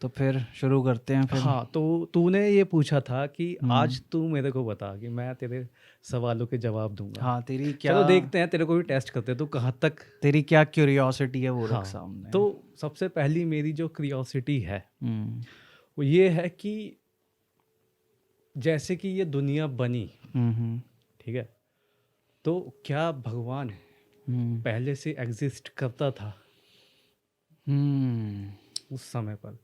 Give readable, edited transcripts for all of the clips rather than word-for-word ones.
तो फिर शुरू करते हैं फिर। हाँ, तो तूने ये पूछा था कि आज तू मेरे को बता कि मैं तेरे सवालों के जवाब दूंगा। हाँ, चलो देखते हैं, तेरे को भी टेस्ट करते हैं, तू कहाँ तक। तेरी क्या क्यूरियोसिटी है वो रख हाँ, सामने। तो सबसे पहली मेरी जो क्रियोसिटी है हम्म वो ये है कि जैसे कि ये दुनिया बनी, हम्म ठीक है, तो क्या भगवान हम्म पहले से एग्जिस्ट करता था हम्म उस समय पर,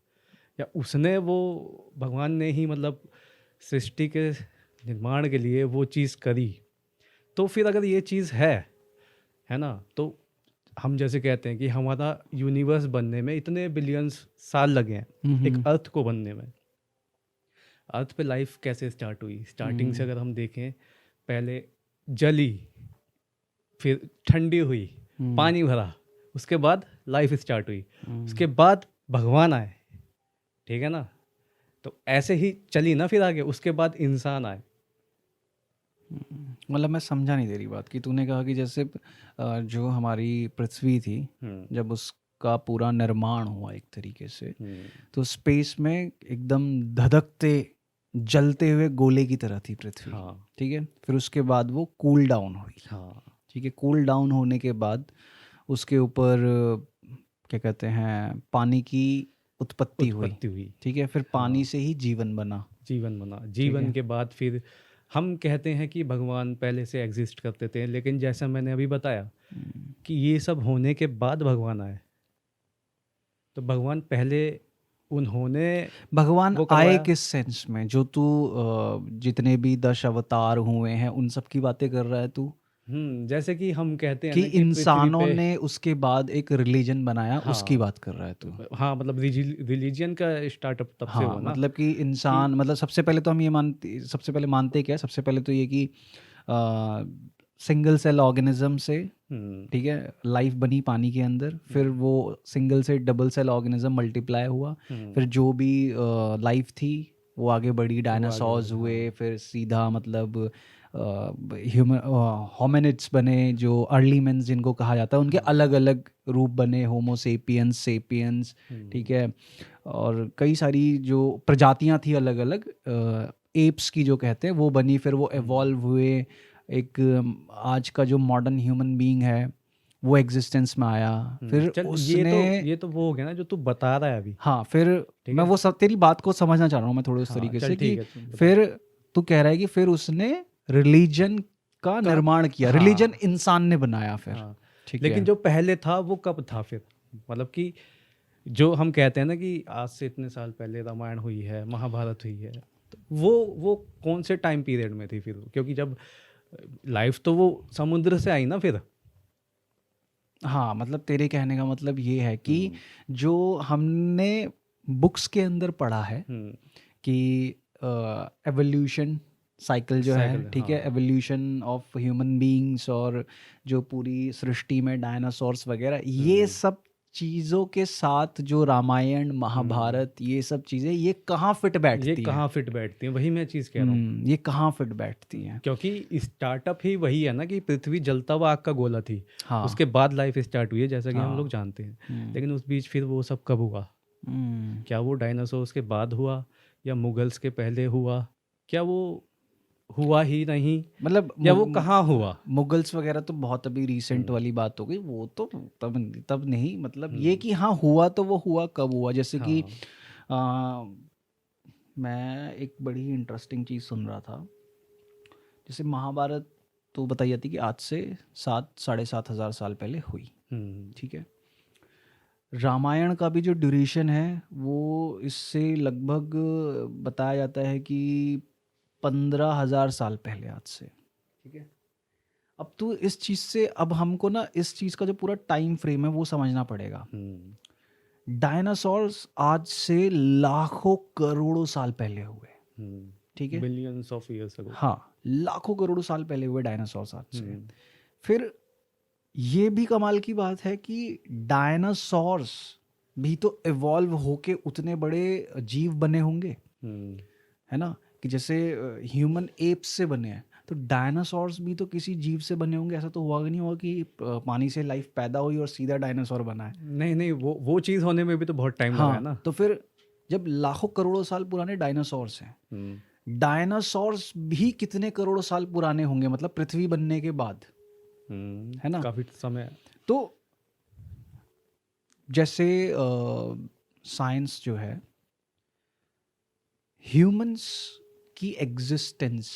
या उसने वो भगवान ने ही मतलब सृष्टि के निर्माण के लिए वो चीज़ करी? तो फिर अगर ये चीज़ है ना, तो हम जैसे कहते हैं कि हमारा यूनिवर्स बनने में इतने बिलियंस साल लगे हैं एक अर्थ को बनने में। अर्थ पे लाइफ कैसे स्टार्ट हुई? स्टार्टिंग से अगर हम देखें, पहले जली, फिर ठंडी हुई, पानी भरा, उसके बाद लाइफ स्टार्ट हुई, उसके बाद भगवान आए, ठीक है ना? तो ऐसे ही चली ना फिर आगे, उसके बाद इंसान आए। मतलब मैं समझा नहीं तेरी बात कि तूने कहा कि जैसे जो हमारी पृथ्वी थी, जब उसका पूरा निर्माण हुआ एक तरीके से, तो स्पेस में एकदम धधकते जलते हुए गोले की तरह थी पृथ्वी। हाँ ठीक है, फिर उसके बाद वो कूल डाउन हुई। हाँ ठीक है, कूल डाउन होने के बाद उसके ऊपर क्या कहते हैं, पानी की उत्पत्ति हुई। उत्पत्ति हुई। ठीक है, फिर पानी हाँ, से ही जीवन बना। जीवन बना। ठीक जीवन है। के बाद फिर हम कहते हैं कि भगवान पहले से एग्जिस्ट करते थे, लेकिन जैसा मैंने अभी बताया कि ये सब होने के बाद भगवान आए। तो भगवान पहले उन्होंने भगवान वो आए करवाया। किस सेंस में? जो तू जितने भी 10 अवतार हुए हैं उन सब की बातें कर रहा है तू? जैसे कि हम कहते हैं कि ना कि पृथ्वी इंसानों पे। ने उसके बाद एक रिलीजन बनाया, उसकी हाँ बात कर रहा है तू? हाँ, मतलब रिलीजियन का स्टार्टअप तब से हाँ, हुआ ना मतलब कि कि। इंसान, मतलब सबसे पहले तो हम ये मानते, सबसे पहले मानते क्या है? सबसे पहले तो ये कि सिंगल सेल ऑर्गेनिज्म से, हम्म ठीक है, लाइफ बनी पानी के अंदर, फिर वो सिंगल से डबल सेल ऑर्गेनिज्म मल्टीप्लाई हुआ, फिर हम्म जो भी लाइफ थी वो आगे बढ़ी, वो आगे डायनासोर्स बढ़े। हुए, हाँ फिर सीधा मतलब ह्यूमन होमिनिड्स बने, जो अर्ली मेंस जिनको कहा जाता है, उनके हाँ अलग अलग रूप बने, होमो सेपियंस, सेपियंस। ठीक हम्म है, और कई सारी जो प्रजातियां थी अलग अलग, एप्स की जो कहते हैं वो बनी, फिर वो हम्म एवॉल्व हुए। एक आज का जो मॉडर्न ह्यूमन बीइंग है वो एग्जिस्टेंस में आया। फिर चल, उसने, ये तो वो हो गया ना जो तू बता रहा है अभी। हाँ, फिर ठीक मैं है। वो सब तेरी बात को समझना चाह रहा हूँ मैं थोड़े उस हाँ तरीके चल से कि ठीक है, तू बता। फिर तू कह रहा है कि फिर उसने रिलीजन का का निर्माण किया, रिलीजन हाँ इंसान ने बनाया फिर। हाँ, ठीक लेकिन है। जो पहले था वो कब था फिर? मतलब कि जो हम कहते हैं ना कि आज से इतने साल पहले रामायण हुई है, महाभारत हुई है, तो वो कौन से टाइम पीरियड में थी फिर? क्योंकि जब लाइफ तो वो समुद्र से आई ना फिर। हाँ, मतलब तेरे कहने का मतलब ये है कि हम्म जो हमने बुक्स के अंदर पढ़ा है हम्म कि एवोल्यूशन साइकिल जो है, साइकिल, ठीक है, हाँ। एवोल्यूशन ऑफ ह्यूमन बीइंग्स, और जो पूरी सृष्टि में डायनासोर्स वगैरह, ये हम्म सब चीज़ों के साथ जो रामायण हम्म महाभारत, ये सब चीज़ें, ये कहाँ फिट ये बैठती हैं? कहाँ फिट बैठती है, वही मैं चीज़ कह रहा हूँ। ये कहाँ फिट बैठती हैं? क्योंकि स्टार्टअप ही वही है ना कि पृथ्वी जलता हुआ आग का गोला थी, हाँ उसके बाद लाइफ स्टार्ट हुई है जैसा कि हम लोग हाँ। जानते हैं। हम्म लेकिन उस बीच फिर वो सब कब हुआ? हम्म क्या वो डायनासोर्स के बाद हुआ, या मुगल्स के पहले हुआ? क्या वो हुआ ही नहीं, मतलब या वो कहाँ हुआ? मुगल्स वगैरह तो बहुत अभी रिसेंट हम्म वाली बात हो गई, वो तो तब तब नहीं, मतलब ये हम्म कि हाँ हुआ तो वो हुआ कब हुआ, जैसे कि हाँ आ, मैं एक बड़ी इंटरेस्टिंग चीज़ सुन रहा था। जैसे महाभारत तो बताई जाती कि आज से 7 साढ़े 7 हज़ार साल पहले हुई। हम्म ठीक है, रामायण का भी जो ड्यूरेशन है वो इससे लगभग बताया जाता है कि 15,000 साल पहले आज से। ठीक है, अब तो इस चीज़ से, अब हमको ना इस चीज़ का जो पूरा टाइम फ्रेम है वो समझना पड़ेगा। हम्म डायनासोर्स आज से लाखों करोड़ों साल पहले हुए। ठीक है, बिलियंस ऑफ ईयर्स अगो। हाँ, लाखों करोड़ों साल पहले हुए डायनासोर्स आज से। हम्म फिर ये भी कमाल की बात है कि डायनासोर्स भी तो इवॉल्व होके उतने बड़े जीव बने होंगे, हम्म है ना? कि जैसे ह्यूमन एप्स से बने हैं, तो डायनासोर्स भी तो किसी जीव से बने होंगे। ऐसा तो हुआ नहीं होगा कि पानी से लाइफ पैदा हुई और सीधा डायनासोर बना है। नहीं नहीं, वो चीज़ होने में भी तो बहुत टाइम लगा है हाँ, ना। तो फिर जब लाखों करोड़ों साल पुराने डायनासोर्स हैं, हम्म, डायनासोर्स भी कितने करोड़ों साल पुराने होंगे, मतलब पृथ्वी बनने के बाद, है ना? काफी समय। तो जैसे साइंस जो है, ह्यूमंस की एग्जिस्टेंस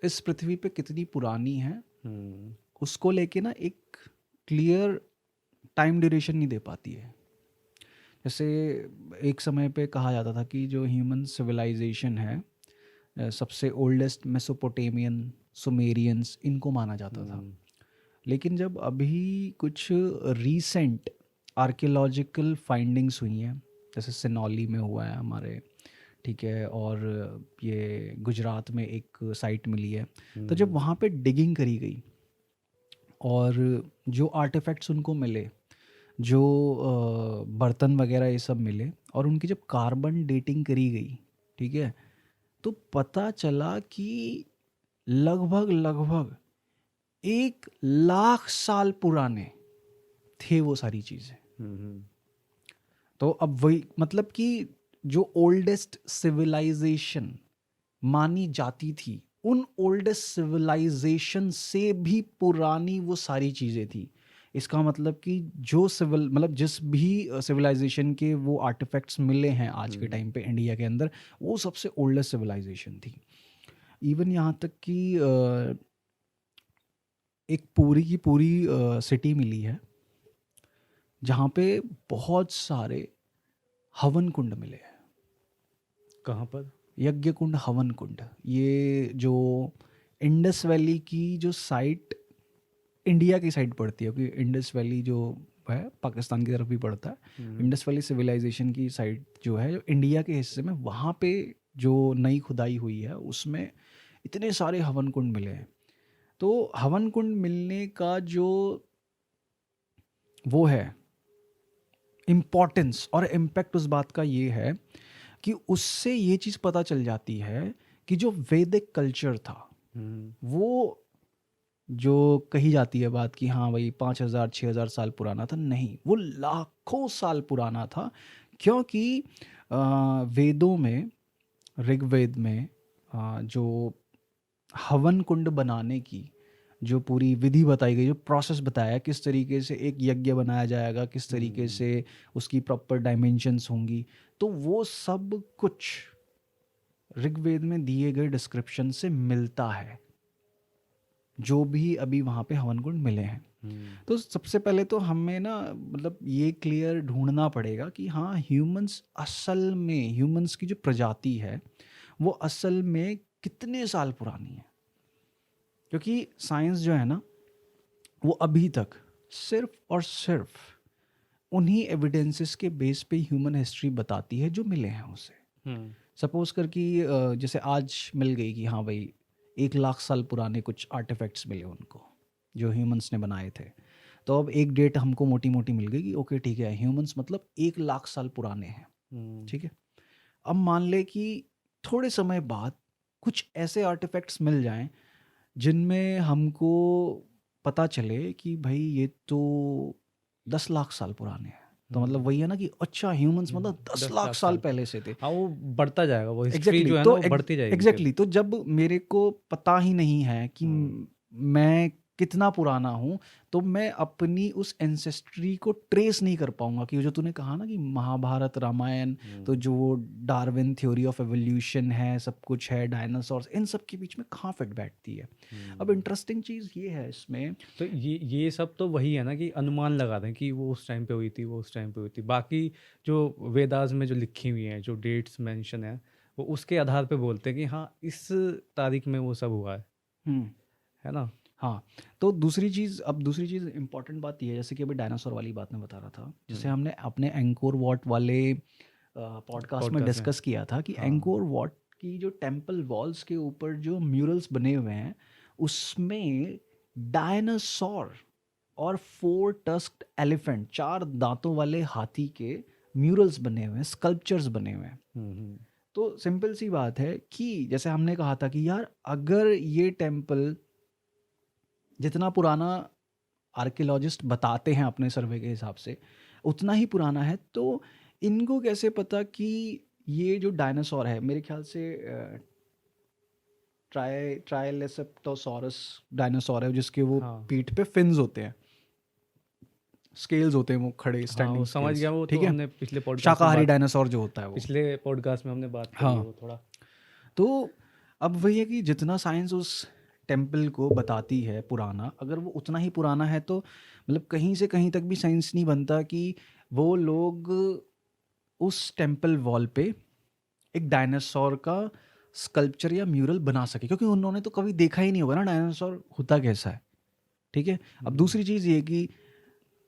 इस पृथ्वी पे कितनी पुरानी है, हम्म, उसको लेके ना एक क्लियर टाइम ड्यूरेशन नहीं दे पाती है। जैसे एक समय पे कहा जाता था कि जो ह्यूमन सिविलाइजेशन है, सबसे ओल्डेस्ट मेसोपोटेमियन, सुमेरियंस, इनको माना जाता था। हम्म, लेकिन जब अभी कुछ रीसेंट आर्कियोलॉजिकल फाइंडिंग्स हुई हैं, जैसे सिनौली में हुआ है हमारे, ठीक है, और ये गुजरात में एक साइट मिली है, तो जब वहाँ पे डिगिंग करी गई और जो आर्टिफैक्ट्स उनको मिले, जो बर्तन वगैरह ये सब मिले, और उनकी जब कार्बन डेटिंग करी गई, ठीक है, तो पता चला कि लगभग लगभग 1 लाख साल पुराने थे वो सारी चीज़ें। हम्म, तो अब वही मतलब कि जो ओल्डेस्ट सिविलाइजेशन मानी जाती थी, उन ओल्डेस्ट सिविलाइजेशन से भी पुरानी वो सारी चीज़ें थी। इसका मतलब कि जो सिविल मतलब जिस भी सिविलाइजेशन के वो आर्टिफैक्ट्स मिले हैं आज के टाइम पे इंडिया के अंदर, वो सबसे ओल्डेस्ट सिविलाइजेशन थी। इवन यहाँ तक कि एक पूरी की पूरी सिटी मिली है जहाँ पे बहुत सारे हवन कुंड मिले हैं। कहाँ पर? यज्ञ कुंड, हवन कुंड, ये जो इंडस वैली की जो साइट इंडिया की साइड पड़ती है, क्योंकि इंडस वैली जो है पाकिस्तान की तरफ भी पड़ता है। इंडस वैली सिविलाइजेशन की साइट जो है, जो इंडिया के हिस्से में, वहाँ पे जो नई खुदाई हुई है उसमें इतने सारे हवन कुंड मिले हैं। तो हवन कुंड मिलने का जो वो है इम्पोर्टेंस और इम्पैक्ट उस बात का ये है कि उससे ये चीज़ पता चल जाती है कि जो वैदिक कल्चर था, वो जो कही जाती है बात कि हाँ भाई 5,000 6,000 साल पुराना था, नहीं, वो लाखों साल पुराना था। क्योंकि वेदों में, ऋग्वेद में, जो हवन कुंड बनाने की जो पूरी विधि बताई गई, जो प्रोसेस बताया, किस तरीके से एक यज्ञ बनाया जाएगा, किस तरीके से उसकी प्रॉपर डायमेंशंस होंगी, तो वो सब कुछ ऋग्वेद में दिए गए डिस्क्रिप्शन से मिलता है, जो भी अभी वहाँ पे हवन कुंड मिले हैं। तो सबसे पहले तो हमें ना मतलब ये क्लियर ढूंढना पड़ेगा कि हाँ, ह्यूमंस असल में, ह्यूमंस की जो प्रजाति है वो असल में कितने साल पुरानी है। क्योंकि साइंस जो है ना, वो अभी तक सिर्फ और सिर्फ उन्हीं एविडेंसेस के बेस पे ह्यूमन हिस्ट्री बताती है जो मिले हैं उसे। सपोज कर कि जैसे आज मिल गई कि हाँ भाई 1 लाख साल पुराने कुछ आर्टिफैक्ट्स मिले उनको, जो ह्यूमंस ने बनाए थे। तो अब एक डेट हमको मोटी मोटी मिल गई कि ओके ठीक है, ह्यूमंस मतलब 1 लाख साल पुराने हैं, ठीक है। अब मान ले कि थोड़े समय बाद कुछ ऐसे आर्टिफैक्ट्स मिल जाएं जिनमें हमको पता चले कि भाई ये तो 10 लाख साल पुराने हैं। तो मतलब वही है ना कि अच्छा, ह्यूमंस मतलब 10 लाख साल पहले से थे। हाँ, वो बढ़ता जाएगा, वो हिस्ट्री एग्जैक्टली जो है ना तो वो बढ़ती जाएगी फिर। एग्जैक्टली तो जब मेरे को पता ही नहीं है कि मैं कितना पुराना हूँ, तो मैं अपनी उस एंसेस्ट्री को ट्रेस नहीं कर पाऊंगा। कि जो तूने कहा ना कि महाभारत, रामायण, तो जो डार्विन थ्योरी ऑफ एवोल्यूशन है, सब कुछ है, डायनासोर्स, इन सब के बीच में कहाँ फिट बैठती है। अब इंटरेस्टिंग चीज़ ये है इसमें, तो ये सब तो वही है ना कि अनुमान लगा दें कि वो उस टाइम पे हुई थी, वो उस टाइम पे हुई थी। बाकी जो वेदास में जो लिखी हुई हैं, जो डेट्स मेंशन है, वो उसके आधार पे बोलते हैं कि हाँ इस तारीख में वो सब हुआ हम्म, है ना। हाँ। तो दूसरी चीज़, अब दूसरी चीज़ इंपॉर्टेंट बात ये है, जैसे कि अभी डायनासोर वाली बात मैं बता रहा था, जैसे हमने अपने एंकोर वॉट वाले पॉडकास्ट में पॉडकास्ट में। डिस्कस किया था कि हाँ। एंकोर वॉट की जो टेम्पल वॉल्स के ऊपर जो म्यूरल्स बने हुए हैं, उसमें डायनासोर और 4 टस्क्ड एलिफेंट, 4 दांतों वाले हाथी के म्यूरल्स बने हुए हैं, स्कल्पचर्स बने हुए हैं। तो सिंपल सी बात है कि जैसे हमने कहा था कि यार अगर ये टेम्पल जितना पुराना आर्कियोलॉजिस्ट बताते हैं अपने सर्वे के हिसाब से उतना ही पुराना है, तो इनको कैसे पता कि ये जो डायनासोर है मेरे ख्याल से ट्राइलेसेप्टोसॉरस डायनासोर है, जिसके वो हाँ पीठ पे फिन्स होते हैं, स्केल्स होते हैं, वो खड़े हाँ, स्टैंडिंग वो समझ स्केल्स, गया, वो ठीक तो है। हमने पिछले पॉडकास्ट में शाकाहारी बात डायनासोर जो होता है वो। पिछले पॉडकास्ट में हमने बात करी है हाँ, वो थोड़ा। तो अब वही है कि जितना साइंस उस टेम्पल को बताती है पुराना, अगर वो उतना ही पुराना है तो मतलब कहीं से कहीं तक भी साइंस नहीं बनता कि वो लोग उस टेम्पल वॉल पे एक डायनासोर का स्कल्पचर या म्यूरल बना सके, क्योंकि उन्होंने तो कभी देखा ही नहीं होगा ना डायनासोर होता कैसा है, ठीक है। अब दूसरी चीज़ ये कि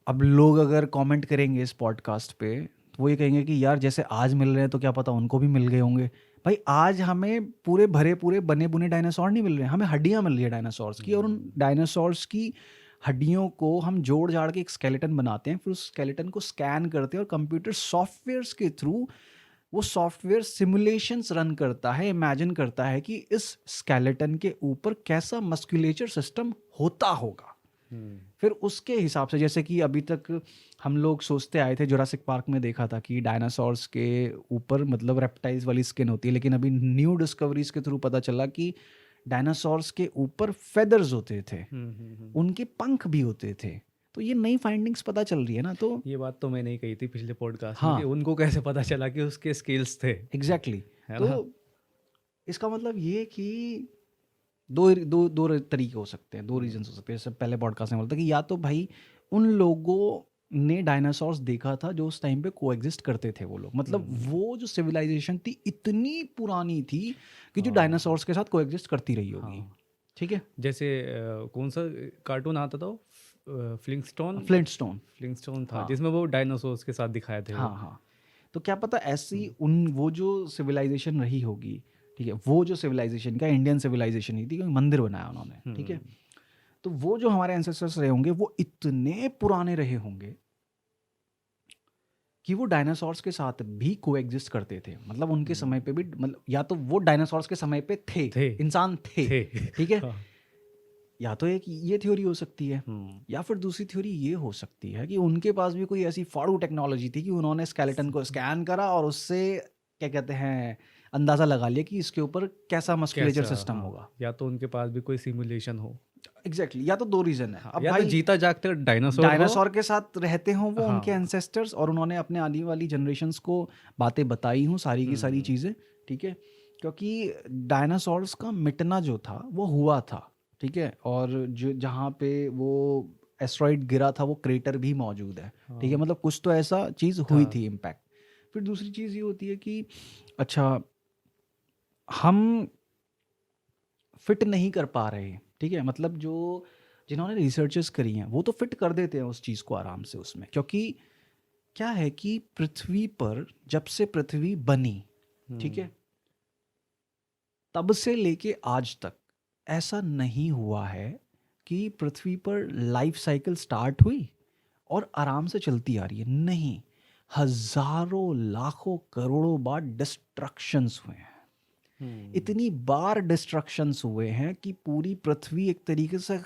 अब लोग अगर कमेंट करेंगे इस पॉडकास्ट पे तो वो ये कहेंगे कि यार जैसे आज मिल रहे हैं तो क्या पता उनको भी मिल गए होंगे। भाई आज हमें पूरे भरे पूरे बने बुने डायनासोर नहीं मिल रहे हैं, हमें हड्डियां मिल रही है डायनासोर्स की, और उन डायनासोर्स की हड्डियों को हम जोड़ जाड़ के एक स्केलेटन बनाते हैं, फिर उस स्केलेटन को स्कैन करते हैं और कंप्यूटर सॉफ्टवेयर्स के थ्रू वो सॉफ्टवेयर सिमुलेशंस रन करता है, इमेजिन करता है कि इस स्केलेटन के ऊपर कैसा मस्कुलेचर सिस्टम होता होगा। फिर उसके हिसाब से, जैसे कि अभी तक हम लोग सोचते आए थे, जुरासिक पार्क में देखा था कि डायनासोर्स के ऊपर मतलब रेप्टाइल्स वाली स्किन होती है, लेकिन अभी न्यू डिस्कवरीज के थ्रू पता चला कि डायनासोर्स के ऊपर फेदर्स होते थे, उनके पंख भी होते थे। तो ये नई फाइंडिंग्स पता चल रही है ना, तो ये बात तो मैंने ही कही थी पिछले पॉडकास्ट में कि हाँ उनको कैसे पता चला कि उसके स्किल्स थे, एग्जैक्टली है तो ना। इसका मतलब ये कि दो दो दो तरीके हो सकते हैं, दो रीजन हो सकते हैं। जैसे पहले पॉडकास्ट में बोलता कि या तो भाई उन लोगों ने डायनासोर्स देखा था जो उस टाइम पे कोएग्जिस्ट करते थे, वो लोग मतलब वो जो सिविलाइजेशन थी इतनी पुरानी थी कि जो डायनासोर्स के साथ कोएग्जिस्ट करती रही होगी, ठीक है। जैसे कौन सा कार्टून आता था वो, फ्लिंटस्टोन फ्लिंटस्टोन, फ्लिंटस्टोन था, हाँ जिसमें वो डायनासोर्स के साथ दिखाए थे वो। हाँ हाँ। तो क्या पता ऐसी उन वो जो सिविलाइजेशन रही होगी, ठीक है, वो जो सिविलाइजेशन का इंडियन सिविलाइजेशन ही थी, क्योंकि मंदिर बनाया उन्होंने, ठीक है। तो वो जो हमारे एंसेस्टर्स रहे होंगे वो इतने पुराने रहे होंगे कि वो डायनासोर्स के साथ भी कोएग्जिस्ट करते थे, मतलब उनके समय पे भी, मतलब या तो वो डायनासोर्स के समय पे थे, इंसान थे, थे ठीक है। हाँ। या तो एक ये थ्योरी हो सकती है, या फिर दूसरी थ्योरी ये हो सकती है कि उनके पास भी कोई ऐसी फाड़ू टेक्नोलॉजी थी कि उन्होंने स्केलेटन को स्कैन करा और उससे क्या कहते हैं अंदाजा लगा लिया कि इसके ऊपर कैसा मस्कुलेचर कैसा, सिस्टम हाँ, होगा। या तो उनके पास भी कोई सिमुलेशन हो, एग्जैक्टली, या तो दो रीजन है। हाँ, अब या तो भाई जीता जागता डायनासोर हो। डायनासोर के साथ रहते हों वो उनके हाँ एंसेस्टर्स, और उन्होंने अपने आने वाली जनरेशन्स को बातें बताई हों सारी की सारी चीज़ें, ठीक है। क्योंकि डायनासोर्स का मिटना जो था वो हुआ था, ठीक है, और जो जहाँ पे वो एस्ट्रॉइड गिरा था वो क्रेटर भी मौजूद है, ठीक है, मतलब कुछ तो ऐसा चीज़ हुई थी इम्पैक्ट। फिर दूसरी चीज़ ये होती है कि अच्छा हम फिट नहीं कर पा रहे, ठीक है, मतलब जो जिन्होंने रिसर्चेस करी हैं वो तो फिट कर देते हैं उस चीज़ को आराम से उसमें, क्योंकि क्या है कि पृथ्वी पर जब से पृथ्वी बनी, ठीक है, तब से लेके आज तक ऐसा नहीं हुआ है कि पृथ्वी पर लाइफ साइकिल स्टार्ट हुई और आराम से चलती आ रही है, नहीं, हजारों लाखों करोड़ों बार डिस्ट्रक्शंस हुए हैं। इतनी बार डिस्ट्रक्शंस हुए हैं कि पूरी पृथ्वी एक तरीके से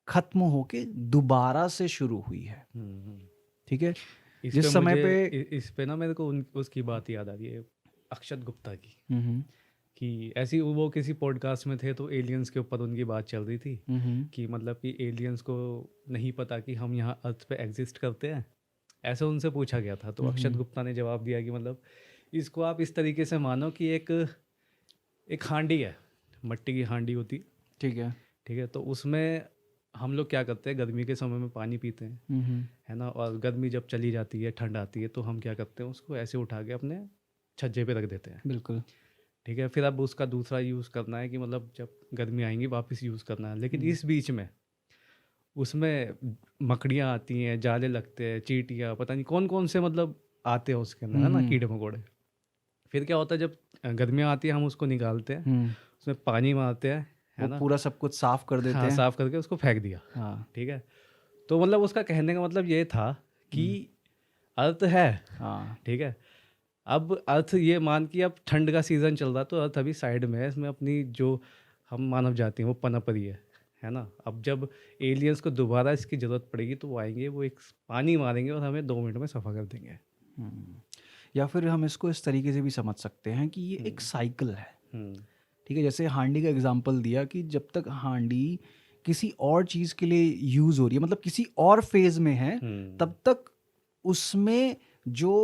खत्म होके दोबारा से शुरू हुई है, ठीक है। इस पे जिस समय मुझे पे इस पे ना मेरे को उसकी बात याद आ रही है, अक्षत गुप्ता की, हम्म कि ऐसी वो किसी पॉडकास्ट में थे तो एलियंस के ऊपर उनकी बात चल रही थी हम्म कि मतलब कि एलियंस को नहीं पता कि हम यहाँ अर्थ पे एग्जिस्ट करते हैं, ऐसे उनसे पूछा गया था। तो अक्षत गुप्ता ने जवाब दिया कि मतलब इसको आप इस तरीके से मानो कि एक एक हांडी है, मिट्टी की हांडी होती है, ठीक है। ठीक है। तो उसमें हम लोग क्या करते हैं, गर्मी के समय में पानी पीते हैं, है ना, और गर्मी जब चली जाती है ठंड आती है तो हम क्या करते हैं उसको ऐसे उठा के अपने छज्जे पे रख देते हैं, बिल्कुल। ठीक है। फिर अब उसका दूसरा यूज़ करना है कि मतलब जब गर्मी आएंगी वापस यूज़ करना है, लेकिन इस बीच में उसमें मकड़ियाँ आती हैं, जाले लगते हैं, चींटियाँ, पता नहीं कौन कौन से मतलब आते हैं उसके अंदर, है ना, कीड़े मकोड़े। फिर क्या होता है जब गर्मियाँ आती है हम उसको निकालते हैं, उसमें पानी मारते हैं, है वो ना, पूरा सब कुछ साफ कर देते हाँ, हैं। साफ करके उसको फेंक दिया, हाँ ठीक है। तो मतलब उसका कहने का मतलब ये था कि अर्थ है, हाँ ठीक है। अब अर्थ ये मान कि अब ठंड का सीज़न चल रहा तो अर्थ अभी साइड में है, इसमें अपनी जो हम मानव जाति हैं वो पनप रही है ना। अब जब एलियंस को दोबारा इसकी ज़रूरत पड़ेगी तो वो आएंगे, वो एक पानी मारेंगे और हमें 2 मिनट में सफ़ा कर देंगे। या फिर हम इसको इस तरीके से भी समझ सकते हैं कि ये एक साइकिल है, ठीक है। जैसे हांडी का एग्जांपल दिया कि जब तक हांडी किसी और चीज़ के लिए यूज़ हो रही है, मतलब किसी और फेज में है, तब तक उसमें जो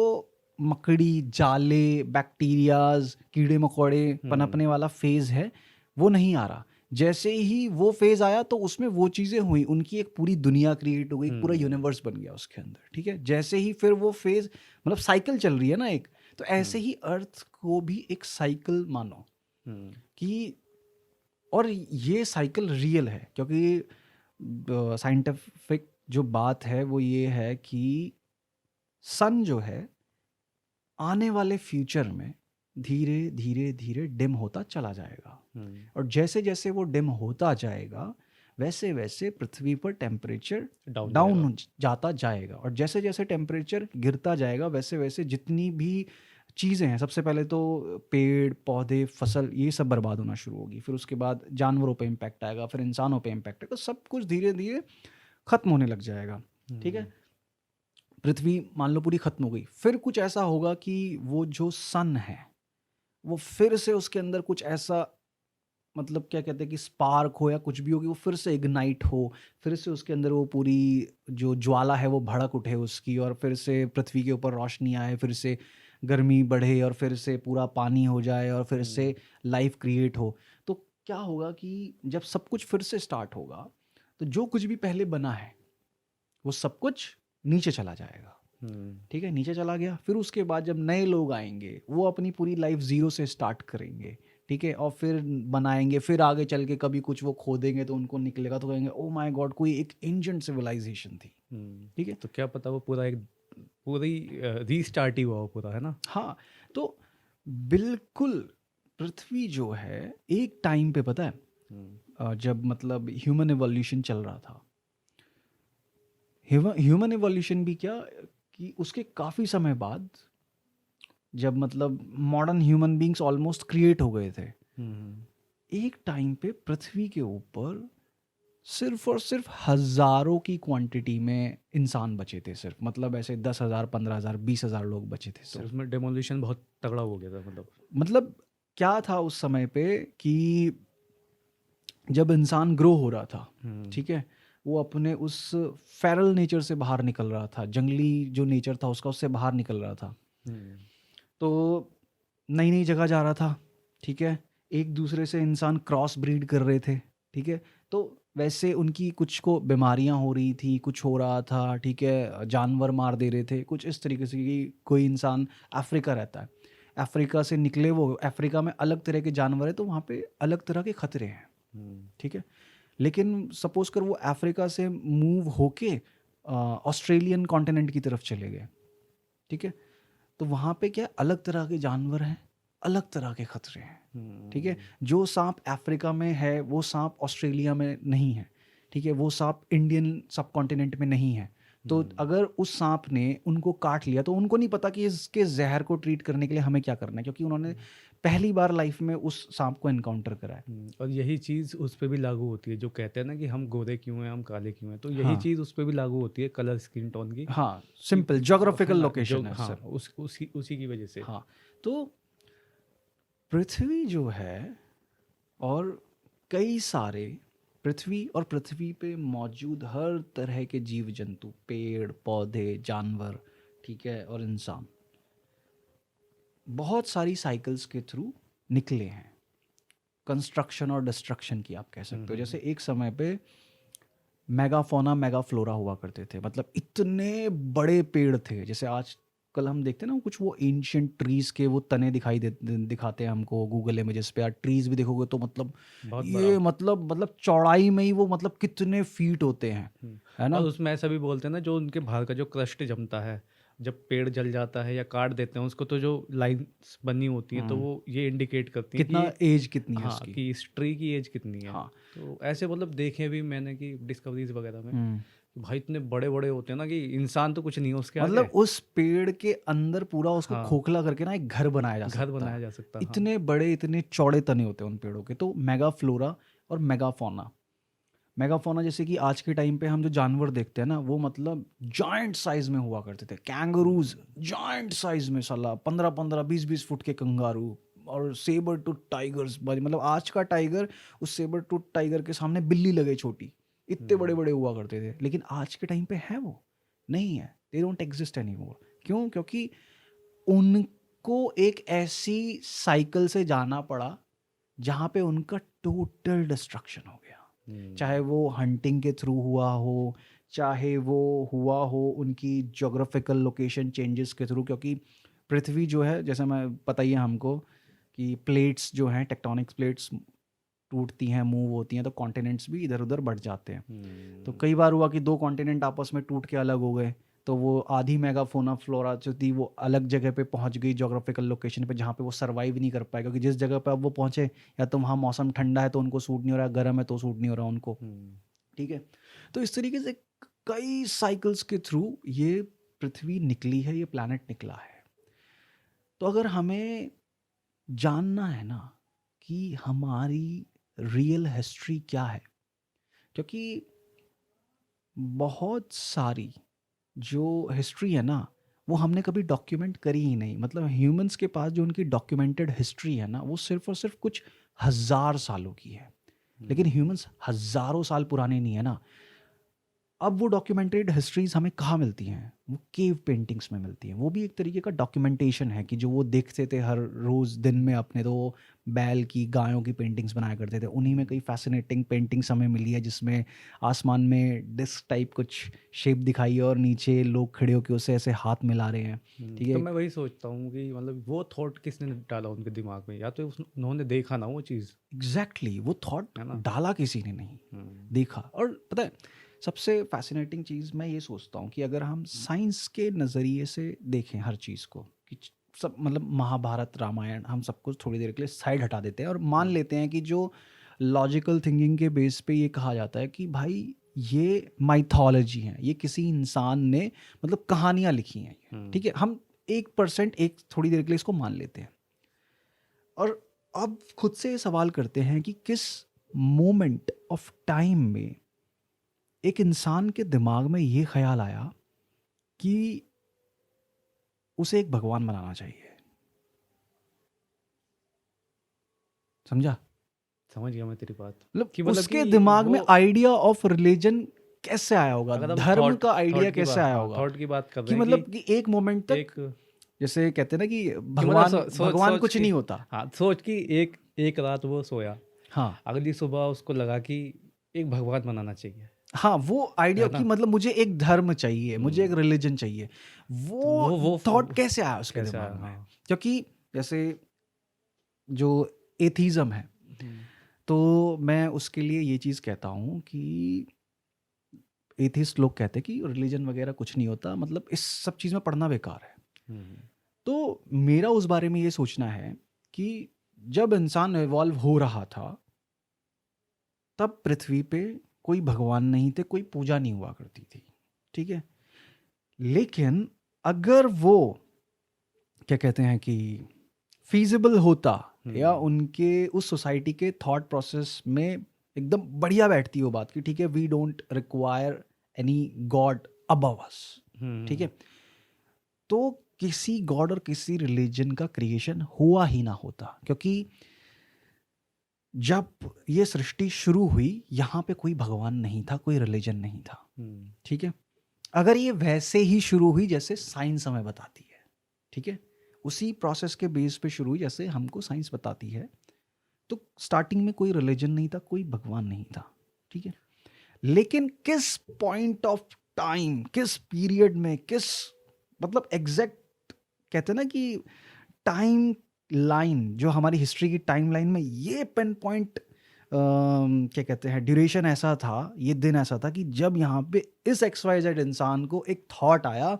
मकड़ी, जाले, बैक्टीरियाज, कीड़े मकोड़े पनपने वाला फेज है वो नहीं आ रहा। जैसे ही वो फेज आया तो उसमें वो चीज़ें हुई, उनकी एक पूरी दुनिया क्रिएट हो गई, पूरा यूनिवर्स बन गया उसके अंदर, ठीक है। जैसे ही फिर वो फेज, मतलब साइकिल चल रही है ना एक, तो ऐसे ही अर्थ को भी एक साइकिल मानो कि, और ये साइकिल रियल है, क्योंकि साइंटिफिक जो बात है वो ये है कि सन जो है आने वाले फ्यूचर में धीरे धीरे धीरे डिम होता चला जाएगा, और जैसे जैसे वो डिम होता जाएगा वैसे वैसे पृथ्वी पर टेम्परेचर डाउन जाता जाएगा, और जैसे जैसे टेम्परेचर गिरता जाएगा वैसे वैसे जितनी भी चीज़ें हैं, सबसे पहले तो पेड़ पौधे फसल ये सब बर्बाद होना शुरू होगी, फिर उसके बाद जानवरों पे इम्पैक्ट आएगा, फिर इंसानों पे इम्पैक्ट आएगा, सब कुछ धीरे धीरे ख़त्म होने लग जाएगा, ठीक है। पृथ्वी मान लो पूरी ख़त्म हो गई, फिर कुछ ऐसा होगा कि वो जो सन है वो फिर से उसके अंदर कुछ ऐसा, मतलब क्या कहते हैं कि स्पार्क हो या कुछ भी हो कि वो फिर से इग्नाइट हो, फिर से उसके अंदर वो पूरी जो ज्वाला है वो भड़क उठे उसकी, और फिर से पृथ्वी के ऊपर रोशनी आए, फिर से गर्मी बढ़े, और फिर से पूरा पानी हो जाए, और फिर से लाइफ क्रिएट हो। तो क्या होगा कि जब सब कुछ फिर से स्टार्ट होगा तो जो कुछ भी पहले बना है वो सब कुछ नीचे चला जाएगा, ठीक है, नीचे चला गया। फिर उसके बाद जब नए लोग आएंगे वो अपनी पूरी लाइफ ज़ीरो से स्टार्ट करेंगे, ठीक है, और फिर बनाएंगे, फिर आगे चल के कभी कुछ वो खोदेंगे तो उनको निकलेगा तो कहेंगे ओ माय गॉड कोई एक एंशिएंट सिविलाइजेशन थी, ठीक है। तो क्या पता वो पूरी रीस्टार्ट ही हुआ हो पूरा, है ना। हाँ, तो बिल्कुल पृथ्वी जो है एक टाइम पे, पता है जब मतलब ह्यूमन एवोल्यूशन चल रहा था, ह्यूमन एवोल्यूशन भी क्या कि उसके काफ़ी समय बाद जब मतलब modern human beings almost create हो गए थे, एक टाइम पे पृथ्वी के ऊपर सिर्फ और सिर्फ हज़ारों की क्वांटिटी में इंसान बचे थे, सिर्फ मतलब ऐसे 10,000 15,000 20,000 लोग बचे थे तो सिर्फ। उसमें डेमोलिशन बहुत तगड़ा हो गया था, मतलब क्या था उस समय पे कि जब इंसान ग्रो हो रहा था, ठीक है, वो अपने उस फेरल नेचर से बाहर निकल रहा था, जंगली जो नेचर था उसका, उससे बाहर निकल रहा था, तो नई नई जगह जा रहा था, ठीक है, एक दूसरे से इंसान क्रॉस ब्रीड कर रहे थे, ठीक है, तो वैसे उनकी कुछ को बीमारियां हो रही थी, कुछ हो रहा था, ठीक है, जानवर मार दे रहे थे, कुछ इस तरीके से कि कोई इंसान अफ्रीका रहता है, अफ्रीका से निकले वो, अफ्रीका में अलग तरह के जानवर है तो वहाँ पे अलग तरह के खतरे हैं, ठीक है, लेकिन सपोज कर वो अफ्रीका से मूव होके ऑस्ट्रेलियन कॉन्टिनेंट की तरफ चले गए, ठीक है, तो वहाँ पे क्या अलग तरह के जानवर हैं, अलग तरह के खतरे हैं, ठीक है, जो सांप अफ्रीका में है वो सांप ऑस्ट्रेलिया में नहीं है, ठीक है, वो सांप इंडियन सब कॉन्टिनेंट में नहीं है, तो अगर उस सांप ने उनको काट लिया तो उनको नहीं पता कि इसके जहर को ट्रीट करने के लिए हमें क्या करना है, क्योंकि उन्होंने पहली बार लाइफ में उस सांप को एनकाउंटर करा है। और यही चीज़ उस पर भी लागू होती है, जो कहते हैं ना कि हम गोरे क्यों हैं, हम काले क्यों हैं, तो यही हाँ। चीज़ उस पर भी लागू होती है, कलर स्किन टोन की। हाँ, सिंपल ज्योग्राफिकल है ना, लोकेशन है हाँ, सर। उसी की वजह से। हाँ, तो पृथ्वी जो है और कई सारे पृथ्वी और पृथ्वी पे मौजूद हर तरह के जीव जंतु, पेड़ पौधे जानवर, ठीक है, और इंसान बहुत सारी साइकिल्स के थ्रू निकले हैं, कंस्ट्रक्शन और डिस्ट्रक्शन की आप कह सकते हो। जैसे एक समय पे मेगाफोना मेगाफ्लोरा हुआ करते थे, मतलब इतने बड़े पेड़ थे, जैसे आज कल हम देखते हैं ना कुछ वो एंशियंट ट्रीज के वो तने दिखाते हैं हमको गूगल इमेजेस पे, यार ट्रीज भी देखोगे तो मतलब बहुत ये बड़ा। मतलब चौड़ाई में ही वो मतलब कितने फीट होते हैं, है ना। और उसमें ऐसा भी बोलते हैं ना, जो उनके बाहर का जो क्रस्ट जमता है जब पेड़ जल जाता है या काट देते हैं उसको, तो जो लाइंस बनी होती हैं तो वो ये इंडिकेट करती हैं कितना कि एज कितनी है हाँ, उसकी। कि इस ट्री की एज कितनी है। हाँ। तो ऐसे मतलब देखे भी मैंने कि डिस्कवरीज वगैरह में भाई इतने बड़े बड़े होते हैं ना कि इंसान तो कुछ नहीं है उसके आगे। मतलब उस पेड़ के अंदर पूरा उसको हाँ, खोखला करके ना एक घर बनाया जा सकता घर है, बनाया जा सकता है। इतने बड़े इतने चौड़े तने होते हैं उन पेड़ों के। तो मेगाफ्लोरा और मेगाफोना, मेगाफोना जैसे कि आज के टाइम पे हम जो जानवर देखते हैं ना, वो मतलब जायंट साइज में हुआ करते थे। कैंगरूज जायंट साइज में, साला 15-15, 20-20 फुट के कंगारू, और सेबर टूथ टाइगर्स, मतलब आज का टाइगर उस सेबर टूथ टाइगर के सामने बिल्ली लगे छोटी, इतने बड़े बड़े हुआ करते थे। लेकिन आज के टाइम पे है वो नहीं है, they don't exist any more. क्यों? क्योंकि उनको एक ऐसी साइकिल से जाना पड़ा जहाँ पे उनका टोटल डिस्ट्रक्शन हो गया। चाहे वो हंटिंग के थ्रू हुआ हो, चाहे वो हुआ हो उनकी जोग्राफिकल लोकेशन चेंजेस के थ्रू, क्योंकि पृथ्वी जो है, जैसे मैं पता ही है हमको कि प्लेट्स जो हैं, टेक्टोनिक्स प्लेट्स टूटती हैं, मूव होती हैं, तो कॉन्टिनेंट्स भी इधर उधर बढ़ जाते हैं। तो कई बार हुआ कि 2 कॉन्टिनेंट आपस में टूट के अलग हो गए, तो वो आधी मेगाफोना फ्लोरा जो थी वो अलग जगह पे पहुंच गई, जोग्राफिकल लोकेशन पे, जहाँ पे वो सर्वाइव नहीं कर पाए। क्योंकि जिस जगह पे अब वो पहुंचे, या तो वहाँ मौसम ठंडा है तो उनको सूट नहीं हो रहा, गर्म है तो सूट नहीं हो रहा उनको। ठीक है, तो इस तरीके से कई साइकिल्स के थ्रू ये पृथ्वी निकली है, ये प्लैनेट निकला है। तो अगर हमें जानना है ना कि हमारी रियल हिस्ट्री क्या है, क्योंकि बहुत सारी जो हिस्ट्री है ना, वो हमने कभी डॉक्यूमेंट करी ही नहीं। मतलब ह्यूमंस के पास जो उनकी डॉक्यूमेंटेड हिस्ट्री है ना, वो सिर्फ और सिर्फ कुछ हजार सालों की है। लेकिन ह्यूमंस हजारों साल पुराने नहीं है ना। अब वो डॉक्यूमेंटेड हिस्ट्रीज हमें कहाँ मिलती हैं? वो केव पेंटिंग्स में मिलती हैं। वो भी एक तरीके का डॉक्यूमेंटेशन है कि जो वो देखते थे हर रोज़ दिन में अपने, तो वो बैल की, गायों की पेंटिंग्स बनाया करते थे। उन्हीं में कई फैसिनेटिंग पेंटिंग्स हमें मिली है, जिसमें आसमान में डिस्क टाइप कुछ शेप दिखाई है और नीचे लोग खड़े होकर उसे ऐसे हाथ मिला रहे हैं। ठीक तो है, मैं वही सोचता हूँ कि मतलब वो थॉट किसने डाला उनके दिमाग में, या तो उन्होंने देखा ना वो चीज़, एग्जैक्टली वो थॉट है ना। डाला किसी ने नहीं, देखा। और पता है सबसे फैसिनेटिंग चीज़ मैं ये सोचता हूँ कि अगर हम साइंस के नज़रिए से देखें हर चीज़ को, कि सब मतलब महाभारत रामायण हम सब कुछ थोड़ी देर के लिए साइड हटा देते हैं और मान लेते हैं कि जो लॉजिकल थिंकिंग के बेस पे ये कहा जाता है कि भाई ये माइथोलॉजी है, ये किसी इंसान ने मतलब कहानियाँ लिखी हैं ये, ठीक है, हम 1% एक थोड़ी देर के लिए इसको मान लेते हैं। और अब खुद से सवाल करते हैं कि किस मोमेंट ऑफ टाइम में एक इंसान के दिमाग में ये ख्याल आया कि उसे एक भगवान बनाना चाहिए। समझा? समझ गया मैं तेरी बात, मतलब कि मतलब उसके कि दिमाग में वो, आइडिया ऑफ रिलीजन कैसे आया होगा, अगर हम धर्म थॉट का आइडिया थॉट की कैसे बात, आया हाँ होगा, थॉट की बात कर कि रहे हैं मतलब कि एक मोमेंट कि तक, एक, जैसे कहते हैं ना कि कि मतलब भगवान सोच भगवान सोच कुछ कि, नहीं होता। हाँ सोच कि एक एक रात वो सोया, हाँ अगली सुबह उसको लगा कि एक भगवान बनाना चाहिए, हाँ, वो आइडिया है कि ना। मतलब मुझे एक धर्म चाहिए, मुझे एक रिलीजन चाहिए। तो वो थॉट कैसे आया उसके कैसे आया, दिमाग में? हाँ। क्योंकि जैसे जो एथीज़म है, हम्म, तो मैं उसके लिए ये चीज़ कहता हूँ कि एथिस्ट लोग कहते हैं कि रिलीजन वगैरह कुछ नहीं होता, मतलब इस सब चीज़ में पढ़ना बेकार है। हम्म, तो मेरा उस बारे में ये सोचना है कि जब इंसान इवॉल्व हो रहा था, तब पृथ्वी पे कोई भगवान नहीं थे, कोई पूजा नहीं हुआ करती थी, ठीक है। लेकिन अगर वो क्या कहते हैं कि फीजिबल होता, या उनके उस सोसाइटी के थॉट प्रोसेस में एकदम बढ़िया बैठती वो बात कि ठीक है, we don't require any god above us, ठीक है, तो किसी गॉड और किसी रिलीजन का क्रिएशन हुआ ही ना होता। क्योंकि जब ये सृष्टि शुरू हुई, यहाँ पे कोई भगवान नहीं था, कोई रिलीजन नहीं था, ठीक है। अगर ये वैसे ही शुरू हुई जैसे साइंस हमें बताती है, ठीक है, उसी प्रोसेस के बेस पे शुरू हुई जैसे हमको साइंस बताती है, तो स्टार्टिंग में कोई रिलीजन नहीं था, कोई भगवान नहीं था, ठीक है। लेकिन किस पॉइंट ऑफ टाइम, किस पीरियड में, किस मतलब एग्जैक्ट कहते हैं ना कि टाइम लाइन, जो हमारी हिस्ट्री की टाइम लाइन में ये पेन पॉइंट क्या कहते हैं ड्यूरेशन ऐसा था, ये दिन ऐसा था कि जब यहाँ पे इस XYZ इंसान को एक थॉट आया,